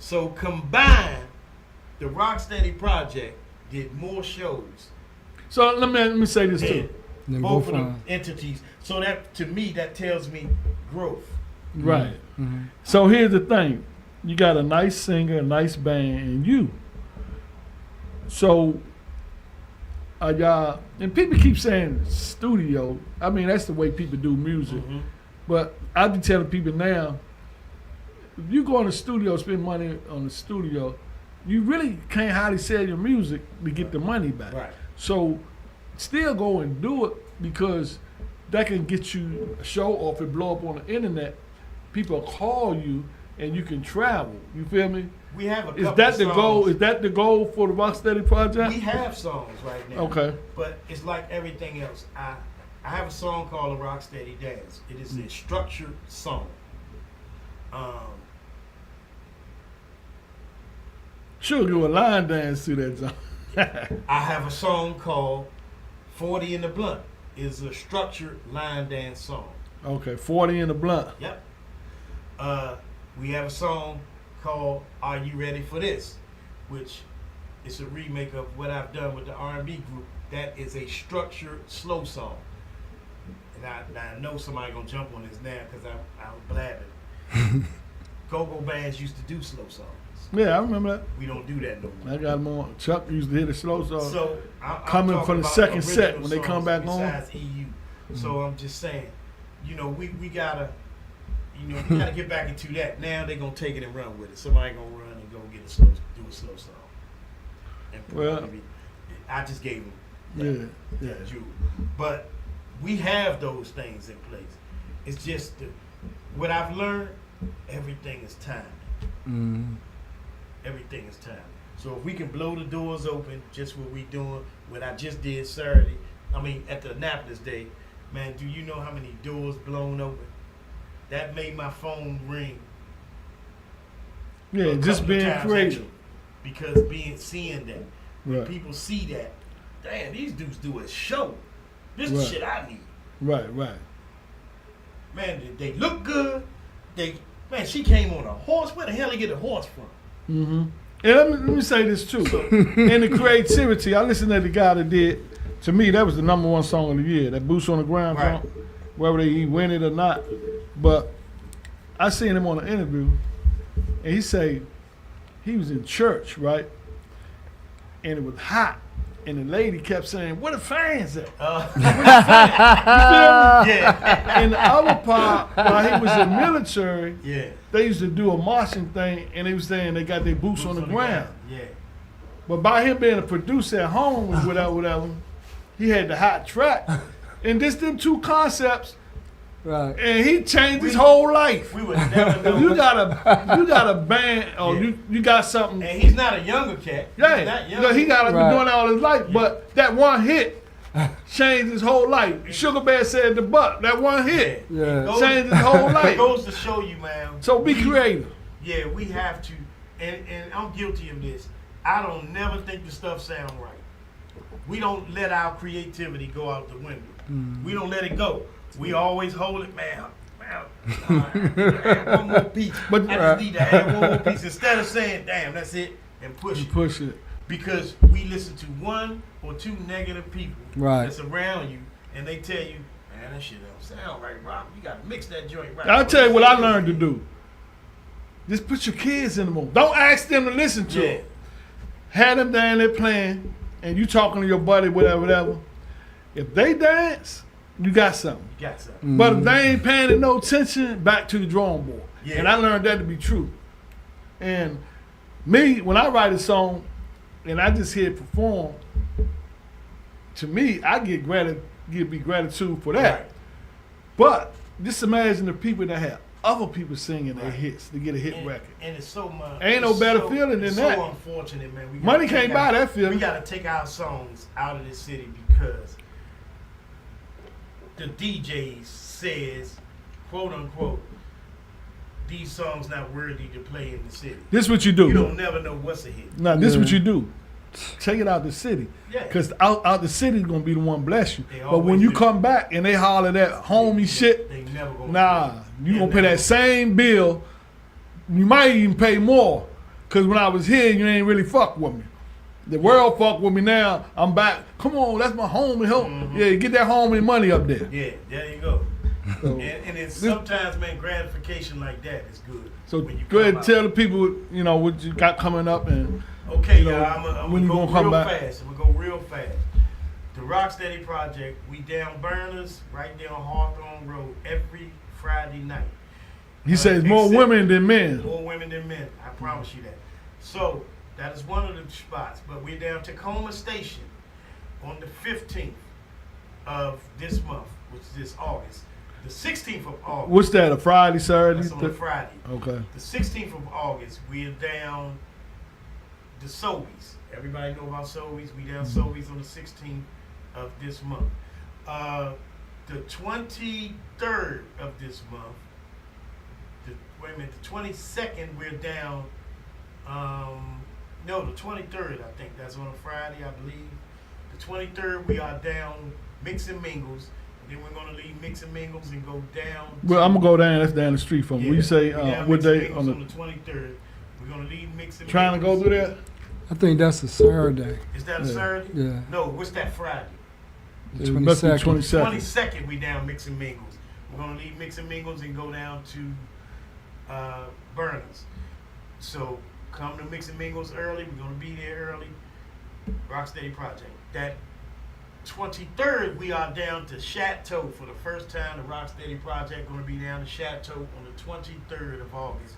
So combined, the Rocksteady project did more shows So let me say this than too. both of the entities. So that, to me, that tells me growth. Right. So here's the thing. You got a nice singer, a nice band, and you. So y'all, and people keep saying studio. I mean, that's the way people do music. But I be telling people now, if you go in the studio, spend money on the studio, you really can't hardly sell your music to get the money back. Right. So still go and do it, because that can get you a show, or if it blow up on the internet, people call you and you can travel. You feel me? We have a couple Is that of the songs. goal? Is that the goal for the Rocksteady project? We have songs right now. Okay. But it's like everything else. I have a song called a Rocksteady Dance. It is a structured song. Sure, do a line dance to that song. I have a song called 40 in the Blunt. It's a structured line dance song. Okay, 40 in the blunt. Yep. We have a song called "Are You Ready for This," which is a remake of what I've done with the R&B group. That is a structured slow song. And I know somebody gonna jump on this now because I'm blabbing. Go-go bands used to do slow songs. Yeah, I remember that. We don't do that no more. I got them on. Chuck used to hit a slow song. So I'm Coming talking from the about second set original when they come songs back on. besides EU. So I'm just saying, you know, we gotta, you know, we gotta get back into that. Now they're gonna take it and run with it. Somebody gonna run and go get a slow, do a slow song. And Well, probably, I just gave them Yeah, yeah. that jewel. But we have those things in place. It's just what I've learned. Everything is time. Mm. Everything is time. So if we can blow the doors open, just what we doing, what I just did Saturday, at the Annapolis Day, man, do you know how many doors blown open? That made my phone ring. Yeah, a just couple of being times creative. actually. Because seeing that, when Right, people see that, damn, these dudes do a show. This is Right. shit I need. right. Man, they look good. Man, she came on a horse. Where the hell they get a horse from? Mm-hmm. And let me say this too. In the creativity, I listened to the guy that did. To me, that was the #1 song of the year. That Boots on the Ground Right. song, whether he win it or not. But I seen him on an interview, and he say he was in church, right? And it was hot, and the lady kept saying, "Where the fans at?" Yeah. In the other part, while he was in the military, Yeah. they used to do a marching thing, and they was saying they got their boots on the ground. Yeah. But by him being a producer at home and whatever, he had the hot track. And this them two concepts, Right. and he changed his whole life. We would never know. You got a band, or Yeah. you got something. And he's not a younger cat. He's Yeah, not you young. know, he got to Right. be doing that all his life. Yeah. But that one hit changed his whole life. Sugar Bear said the butt. That one hit Yeah. changed his whole It life. goes to show you, man. So be creative. Yeah, we have to, and I'm guilty of this. I don't never think the stuff sound right. We don't let our creativity go out the window. We don't let it go. We always hold it, man. Add one more piece. But- I just need to add one more piece instead of saying, "Damn, that's it," and push You it. push it. Because we listen to one or two negative people Right. that's around you, and they tell you, "Man, that shit don't sound right, Rob. You got to mix that joint right." I'll tell you what I learned to do. Just put your kids in the mood. Don't ask them to listen to Yeah. it. Have them down there playing, and you talking to your buddy, whatever. If they dance, you got something. You got something. But if they ain't paying it no attention, back to the drawing board. Yeah. And I learned that to be true. And me, when I write a song and I just hear it perform, to me, I get gratitude for that. Right. But just imagine the people that have other people singing their hits to get a hit record. And it's so much. Ain't no better feeling than it's that. so unfortunate, man. We gotta Money take can't buy that feeling. We got to take our songs out of this city because the DJs says, quote unquote, these songs not worthy to play in the city. This what you do. You don't never know what's a hit. Now, this Yeah. what you do. Take it out the city. Yeah. Because out the city going to be the one bless you. They But when always you do. come back and they holler that homie shit, They never gonna nah, play. you They going to pay never that same bill. You might even pay more. Because when I was here, you ain't really fuck with me. The world fuck with me now. I'm back. Come on, that's my homie. Help. Yeah, get that homie money up there. Yeah, there you go. So, And it's sometimes, man, gratification like that is good. so when you go ahead come and out. tell the people, you know, what you got coming up. And Okay, you know, y'all, I'm when gonna you go gonna come real back? fast. I'm gonna go real fast. The Rocksteady Project, we down Burners, right there on Hawthorne Road, every Friday night. he says more except- women than men. More women than men, I promise you that. So, that is one of the spots. But we're down Tacoma Station on the 15th of this month, which is this August. The 16th of August. What's that? A Friday, Saturday? That's on a Friday. Okay. The 16th of August, we're down the Sobeys. Everybody know about Sobeys. We down Sobeys on the 16th of this month. The 23rd of this month. The 22nd we're down. No, the 23rd. I think that's on a Friday, I believe. The 23rd we are down Mix and Mingles. Then we're gonna leave Mix and Mingles and go down. Well, I'm gonna go down. That's down the street from. Yeah, You say we down what Mix and day Mingles on the? 23rd. We're gonna leave Mix and Trying to go Mingles. through that. I think that's a Saturday. Is that a Yeah. Saturday? Yeah. No, what's that Friday? The It must be 22nd. 22nd. 22nd we down Mix and Mingles. We're gonna leave Mix and Mingles and go down to Burners. So come to Mix and Mingles early. We're gonna be there early. Rocksteady Project. That 23rd we are down to Chateau for the first time. The Rocksteady Project gonna be down to Chateau on the 23rd of August.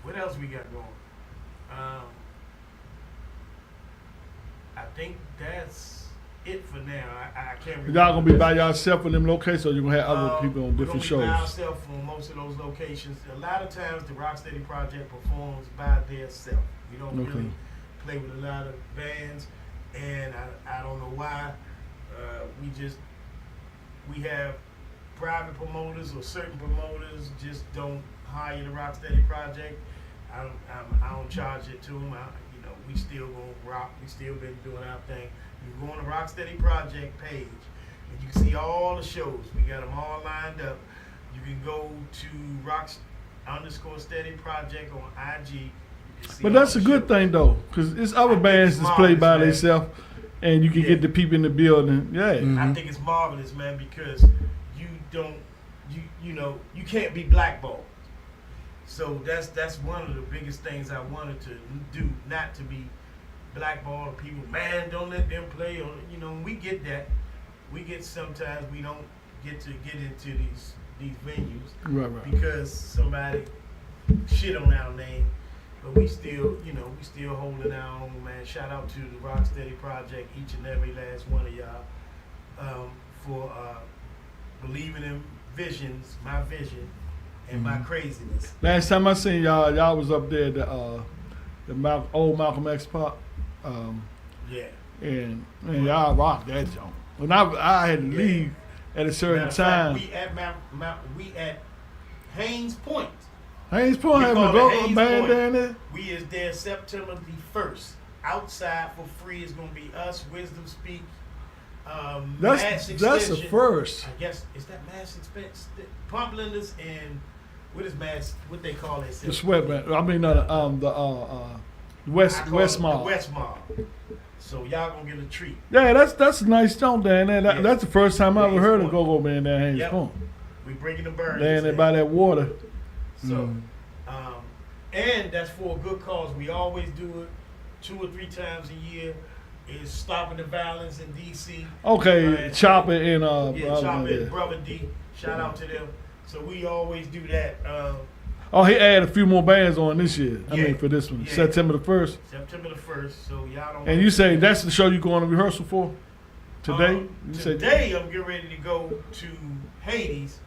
What else we got going? I think that's it for now. I can't remember. Y'all gonna be by yourself in them locations, or you gonna have other people on different We're gonna be by shows? ourselves on most of those locations. A lot of times the Rocksteady Project performs by themselves. We don't Okay. really play with a lot of bands, and I don't know why. We have private promoters or certain promoters just don't hire the Rocksteady Project. I don't charge it to them. We still gonna rock. We still been doing our thing. You go on the Rocksteady Project page, and you can see all the shows. We got them all lined up. You can go to _Steady Project on IG. You can see But all that's a the good shows. thing though, because it's other I think bands it's that's played by marvelous, man. themselves, and you can Yeah. get the people in the building. Yeah. I think it's marvelous, man, because you can't be blackballed. So that's one of the biggest things I wanted to do, not to be blackballed. People, man, don't let them play. Or we get that. We get sometimes we don't get to get into these venues Right. because somebody shit on our name. But we still holding our own, man. Shout out to the Rocksteady Project, each and every last one of y'all, for believing in my vision, and my craziness. Last time I seen y'all was up there at the old Malcolm X Park, Yeah. and man, y'all rocked that joint. When I had to leave at a certain Matter of fact, time. we at Haynes Point. Haynes Point We having a call it go Haynes band Point. down there. We is there September the 1st. Outside for free is gonna be us, Wisdom Speak, Mass That's a Extension. first. I guess is that Mass Expense, Pump Lenders, and what they call it? The sweatband. I mean, the West Mall. The West Mall. So y'all gonna get a treat. Yeah, that's a nice joint down there. Yeah. That's the first time I ever Haynes heard of Point. Go-Go band down Haynes Yep. Point. We bringing the birds. Down there by that water. So, and that's for a good cause. We always do it 2 or 3 times a year. Is stopping the violence in D.C. Okay, Right. Chopper and Chopper yeah. and Brother D. Shout out to them. So we always do that. Oh, he added a few more bands on this year. I Yeah. mean, for this one, Yeah. September the 1st. September the 1st. So y'all don't. And you say that's the show you going to rehearsal for today? You say Today I'm getting ready to go to Hades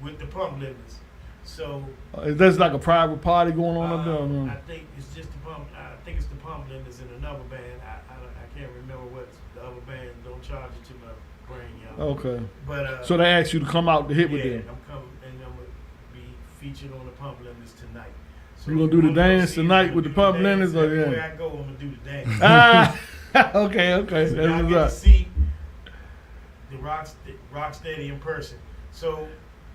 with the Pump Lenders. So there's like a private party going on up there. Or no? I think it's just the Pump. I think it's the Pump Lenders and another band. I can't remember what the other band. Don't charge it to my brain, y'all. Okay. But So they asked you to come out to hit with yeah, them. I'm coming and I'm gonna be featured on the Pump Lenders tonight. So You gonna if do the wanna go dance see tonight me, with the do Pump dance. Lenders, or Everywhere yeah? I go, I'm gonna do the dance. Ah, okay. So That's y'all what's get to up. see the Rocksteady in person. So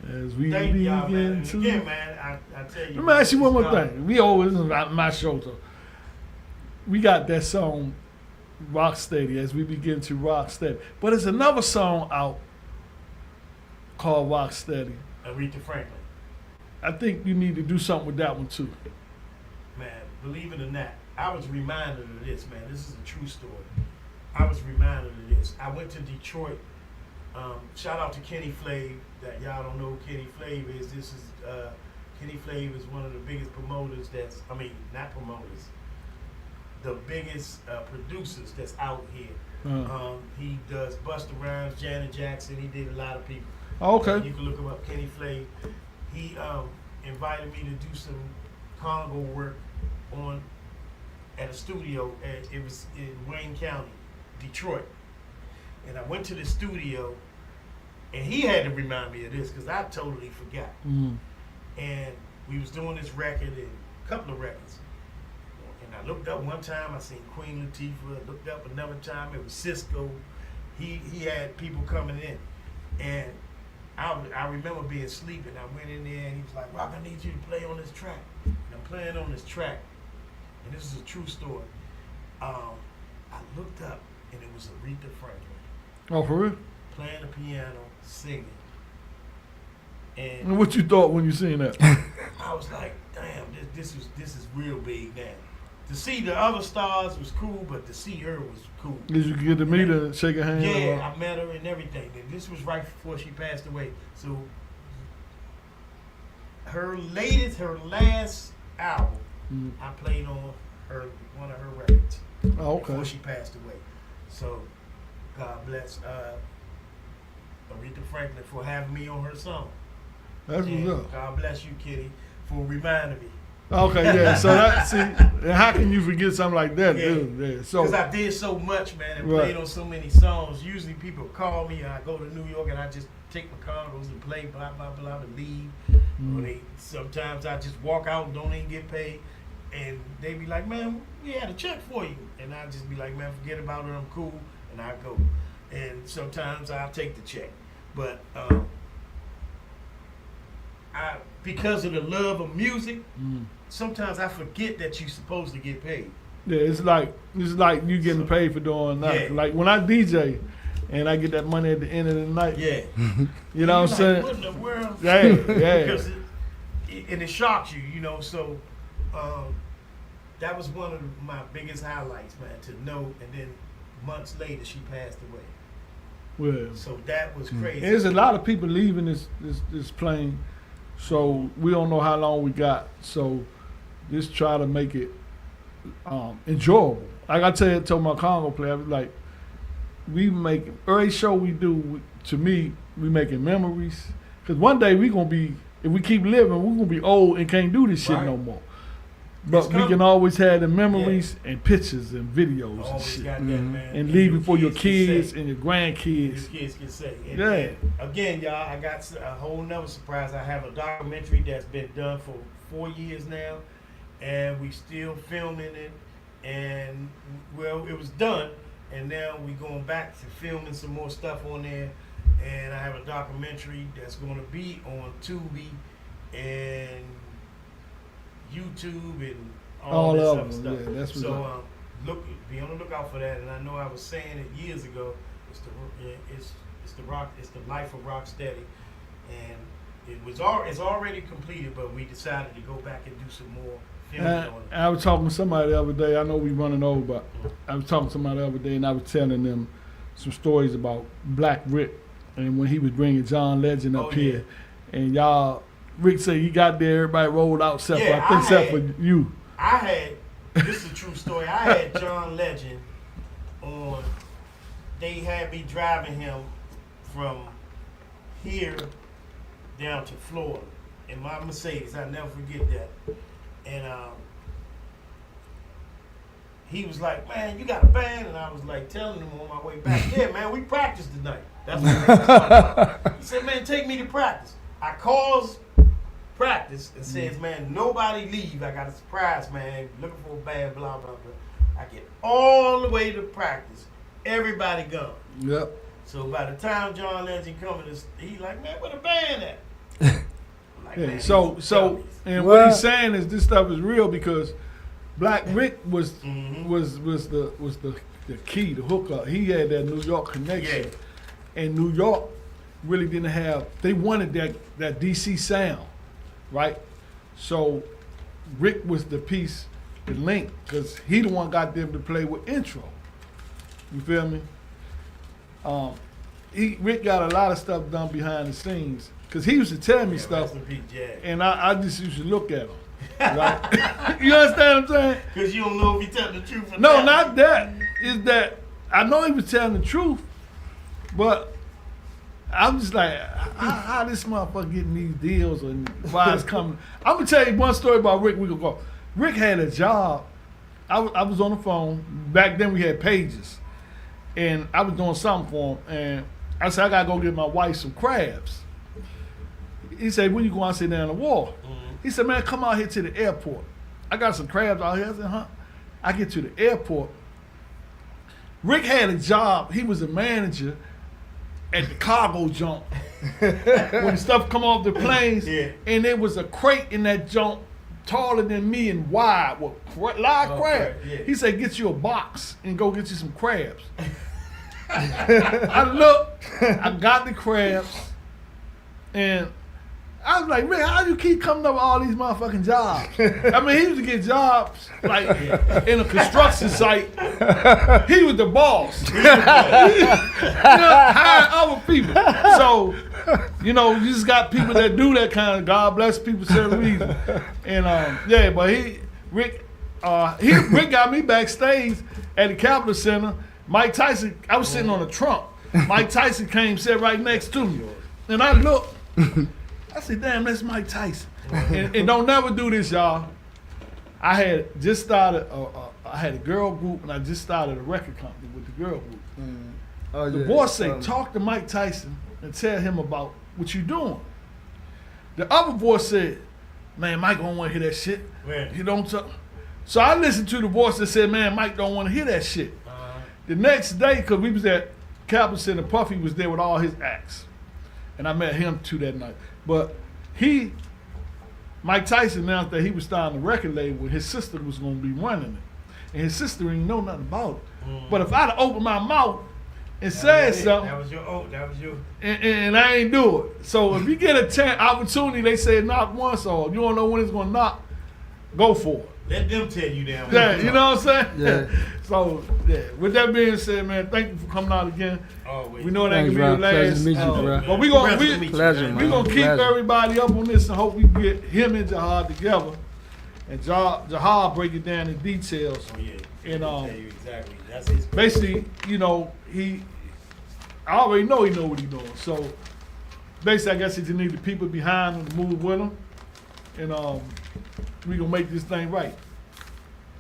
As we thank y'all, man. begin And to. again, man, I tell you. Let me ask you one more it's God. thing. We always this is my show, so we got that song Rocksteady as we begin to Rocksteady. But there's another song out called Rocksteady. Aretha Franklin. I think you need to do something with that one too. Man, believe it or not, I was reminded of this, man. This is a true story. I was reminded of this. I went to Detroit. Shout out to Kenny Flav. That y'all don't know who Kenny Flav is. Kenny Flav is one of the biggest promoters. Not promoters. the biggest producers that's out here. He does Busta Rhymes, Janet Jackson. He did a lot of people. Oh, okay. You can look him up, Kenny Flay. He invited me to do some Congo work at a studio. It was in Wayne County, Detroit. And I went to the studio, and he had to remind me of this because I totally forgot. And we was doing this record and a couple of records. And I looked up one time, I seen Queen Latifah. I looked up another time, it was Cisco. He had people coming in. And I remember being asleep, and I went in there, and he was like, Rock, I need you to play on this track. And I'm playing on this track. And this is a true story. I looked up, and it was Aretha Franklin. Oh, for real? Playing the piano, singing. And what you thought when you seen that? I was like, damn, this is real big now. To see the other stars was cool, but to see her was cool. Did you get to meet her, shake her hand? Yeah, I met her and everything. And this was right before she passed away. So her last album, I played on one of her records. Oh, okay. Before she passed away. So God bless Aretha Franklin for having me on her song. That's And what's up. God bless you, Kitty, for reminding me. Okay, yeah. So how can you forget something like that? Yeah. Dude? Yeah. So Because I did so much, man, and Right. played on so many songs. Usually people call me, and I go to New York, and I just take my congos and play, blah, blah, blah, and leave. Or sometimes I just walk out and don't even get paid. And they be like, man, we had a check for you. And I just be like, man, forget about it, I'm cool. And I go. And sometimes I'll take the check. But because of the love of music, sometimes I forget that you're supposed to get paid. yeah, it's like you getting paid for doing nothing. Yeah. Like when I DJ and I get that money at the end of the night. Yeah. You know what I'm saying? What in the world? Yeah, yeah. Because it shocks you, you know. So that was one of my biggest highlights, man, to know. And then months later, she passed away. Well, So that was crazy. there's a lot of people leaving this plane, so we don't know how long we got. So just try to make it enjoyable. Like I told my Congo player, I was like, we make every show we do. To me, we making memories. Cause one day we gonna be, if we keep living, we gonna be old and can't do this shit Right. no more. But It's we coming. can always have the memories and pictures and videos and Always shit, got that, man. and leave it for your can kids say. and your Your grandkids. kids can say. And, Yeah. and again, y'all, I got a whole nother surprise. I have a documentary that's been done for 4 years now, and we still filming it. And well, it was done, and now we going back to filming some more stuff on there. And I have a documentary that's going to be on Tubi and YouTube and all this of other them, stuff. yeah, that's what's so up. be on the lookout for that. And I know I was saying it years ago. It's the life of Rocksteady, and it's already completed. But we decided to go back and do some more filming on it. I was talking to somebody the other day. I know we running over, but I was talking to somebody the other day, and I was telling them some stories about Black Rick, and when he was bringing John Legend up Oh, here, and y'all, Rick said he got there, everybody rolled out except for, Yeah, I think I except had- for you. I had this is a true story. I had John Legend on. They had me driving him from here down to Florida in my Mercedes. I never forget that. And he was like, "Man, you got a band?" And I was like, telling him on my way back, "Yeah, man, we practiced tonight." That's what he said. He said, "Man, take me to practice." I calls practice and says, "Man, nobody leave. I got a surprise, man. Looking for a band, blah, blah, blah." I get all the way to practice. Everybody gone. Yep. So by the time John Legend coming, he like, "Man, where the band at?" I'm like, Yeah, "Man, so these so dummies." and what he's What? saying is this stuff is real because Black Rick was Mhm. was the key, the hookup. He had that New York connection, and New York really didn't have. They wanted that DC sound, right? So Rick was the piece, the link, because he the one got them to play with intro. You feel me? Rick got a lot of stuff done behind the scenes because he used to tell me Yeah, stuff. rest in peace, yeah. And I just used to look at him. Right? You understand what I'm saying? Because you don't know if he telling the truth or No, not that. Is that I know he was telling the truth, but I'm just like, how this motherfucker getting these deals and why it's coming? I'm gonna tell you one story about Rick. We gonna go. Rick had a job. I was on the phone. Back then we had pages, and I was doing something for him. And I said I gotta go get my wife some crabs. He said, "Where you going?" I said, "Down the wall." He said, "Man, come out here to the airport. I got some crabs out here." I said, "Huh?" I get to the airport. Rick had a job. He was a manager at the cargo jump. When stuff come off the planes, and there was a crate in that jump taller than me and wide with live crab. He said, "Get you a box and go get you some crabs." I looked, I got the crabs, and I was like, "Man, how you keep coming up with all these motherfucking jobs?" I mean, he used to get jobs like in a construction site. He was the boss. Hiring other people. So, you just got people that do that kind of. God bless people for certain reason. And but Rick got me backstage at the Capitol Center. Mike Tyson, I was sitting on a trunk. Mike Tyson came, sat right next to me, and I looked. I said, "Damn, that's Mike Tyson." And don't never do this, y'all. I had just started. I had a girl group, and I just started a record company with the girl group. The boss said, "Talk to Mike Tyson and tell him about what you doing." The other voice said, "Man, Mike don't want to hear that shit. He don't talk." So I listened to the voice that said, "Man, Mike don't want to hear that shit." The next day, because we was at Capitol Center, Puffy was there with all his acts, and I met him too that night. But Mike Tyson announced that he was starting a record label. His sister was going to be running it, and his sister didn't know nothing about it. But if I'd have opened my mouth and said something, that was your. And I ain't do it. So if you get a opportunity, they say knock once off. You don't know when it's going to knock. Go for it. Let them tell you damn. Yeah, you know what I'm saying? Yeah. So, with that being said, man, thank you for coming out again. We know it ain't Thanks, gonna be the bro. Pleasure last. to meet you, bro. But Pleasure, we man. gonna keep Pleasure. everybody up on this and hope we can get him and Jahad together. And Jahad break it down in details. Oh yeah. And Tell you exactly. That's his. basically, I already know he know what he's doing. So basically, I guess he just need the people behind him to move with him. And we gonna make this thing right.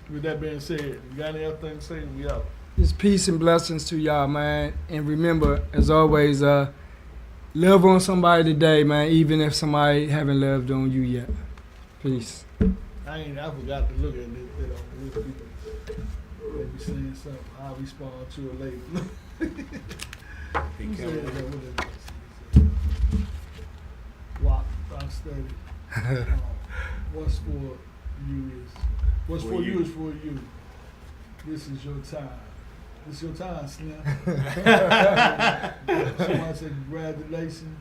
With that being said, you got any other thing to say? We out. Just peace and blessings to y'all, man. And remember, as always, love on somebody today, man, even if somebody haven't loved on you yet. Peace. I forgot to look at this. People they be saying something. I'll respond to it later. Who said that? What is it? Rocksteady. What's for you is what's for you is for you. This is your time. This your time, Slim. Somebody said congratulations.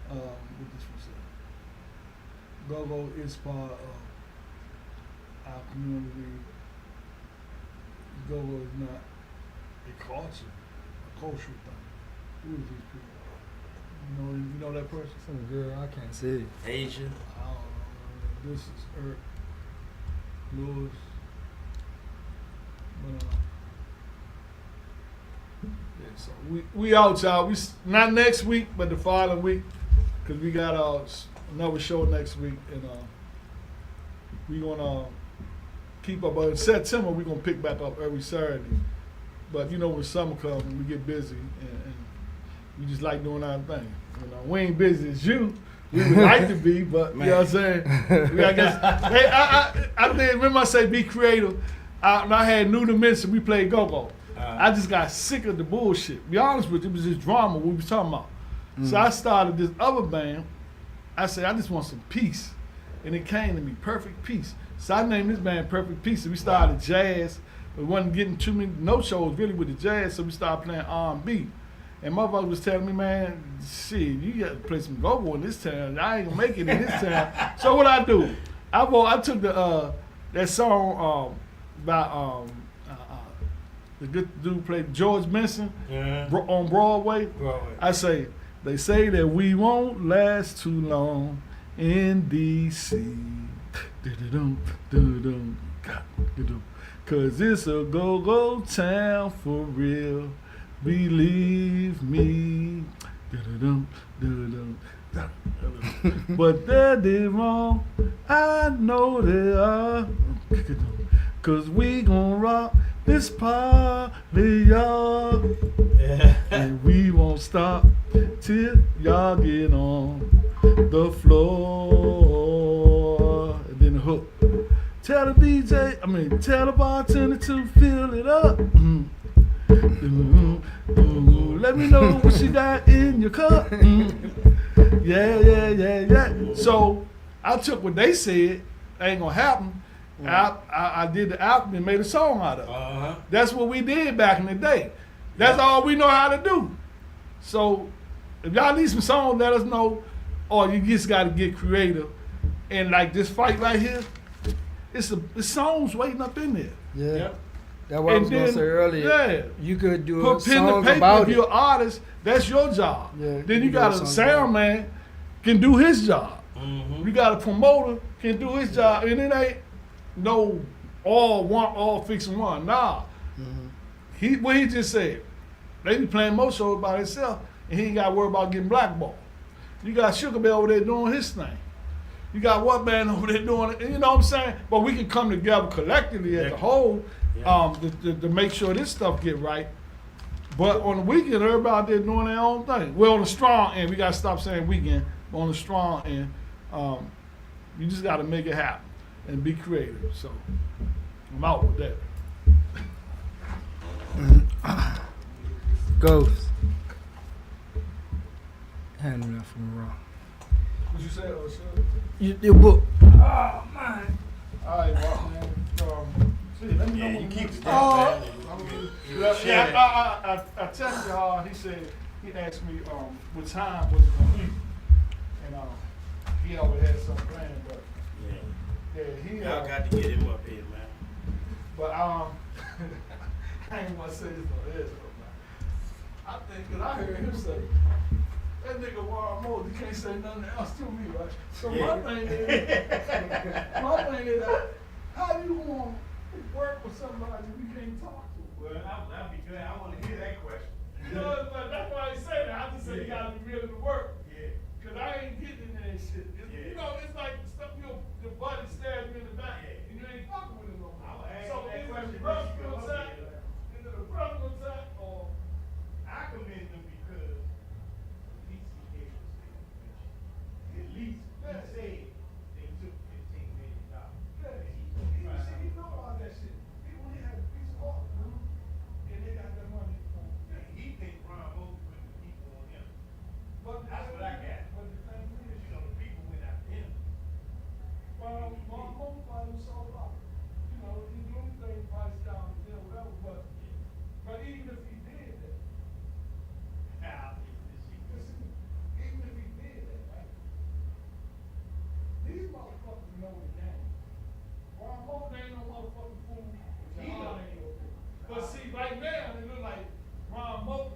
What this one say? GoGo is part of our community. GoGo is not a culture, a cultural thing. Who is these people? You know that person? Some girl, I can't see it. Asian. I don't know. This is Earth Lewis. But, so we out, y'all. We not next week, but the following week, because we got another show next week, and we gonna keep up. But in September, we gonna pick back up every Saturday. But when summer comes, we get busy, and we just like doing our thing. We ain't busy as you. We would like to be, but you know what I'm saying? I guess. Hey, I remember I say be creative. I had New Dimension. We played GoGo. I just got sick of the bullshit. Be honest with you, it was just drama we was talking about. So I started this other band. I said, I just want some peace. And it came to me, Perfect Peace. So I named this band Perfect Peace. And we started jazz. We wasn't getting too many no-shows really with the jazz, so we started playing R&B. And motherfucker was telling me, man, shit, you got to play some go-go in this town. I ain't gonna make it in this town. So what I do? I took that song by the good dude played George Benson on Broadway. I say, they say that we won't last too long in D.C. Da-da-dum, da-da-dum, da-da-dum. Cause it's a go-go town for real. Believe me. Da-da-dum, da-da-dum, da-da-dum. But that they wrong. I know they are. Cause we gon' rock this party, y'all. And we won't stop till y'all get on the floor. And then the hook. Tell the tell the bartender to fill it up. Let me know what you got in your cup. Yeah. So I took what they said, ain't gonna happen. I did the album and made a song out of it. That's what we did back in the day. That's all we know how to do. So if y'all need some songs, let us know. Or you just gotta get creative. And like this fight right here, it's songs waiting up in there. Yeah. Yep. That's what I was gonna say earlier. Yeah. You could do Put a pen to song paper about if it. you're an artist, that's your job. Yeah, Then you you got do a a song sound man can do his job. Mm-hmm. You got a promoter can do his job, and it ain't no all fixing one. Nah. What he just said, they be playing most shows by themselves, and he ain't got to worry about getting blackballed. You got Sugar Bear over there doing his thing. You got what band over there doing it, you know what I'm saying? But we can come together collectively as a whole to make sure this stuff get right. But on the weekend, everybody out there doing their own thing. Well, on the strong end, we got to stop saying weekend. But on the strong end, you just got to make it happen and be creative. So I'm out with that. Ghost. Handle that from wrong. What you say, Your book. Oh, man. All right, well, man. See, let me know Yeah, when you keep we- the stuff, man. I texted y'all. He said he asked me what time was it gonna be, and he already had something planned, but he Y'all got to get him up here, man. but I ain't want to say this on this, man. I think because I heard him say that nigga Warren Moore, he can't say nothing else to me, right? So my thing is, how you want to work with somebody we can't talk to? Well, I'll be glad. I want to hear that question. You know, but that's why I say that. I just say you gotta be willing to work. Yeah. Cause I ain't getting into that shit. You know, it's like stuff your buddy stabs you in the back and you ain't fucking with him no more. I will ask So you that is question it a when you personal come up attack? here. Is it a personal attack or? I commend them because at least he gave us the information. At least he said they took $15 million. Yeah, he know all that shit. People he had a piece of art, and they got that money for him. And he thinks Ron Moore put the people on him. But That's what I got. But the thing is, You know, the people went after him. Well, most probably was sold out. You know, he do anything, price down, whatever, but even if he did that, How is this he listen, even if he did that, right? These motherfuckers know the game. Ron Moore ain't no motherfucking fool. He ain't no fool. But see, right now, it look like Ron Moore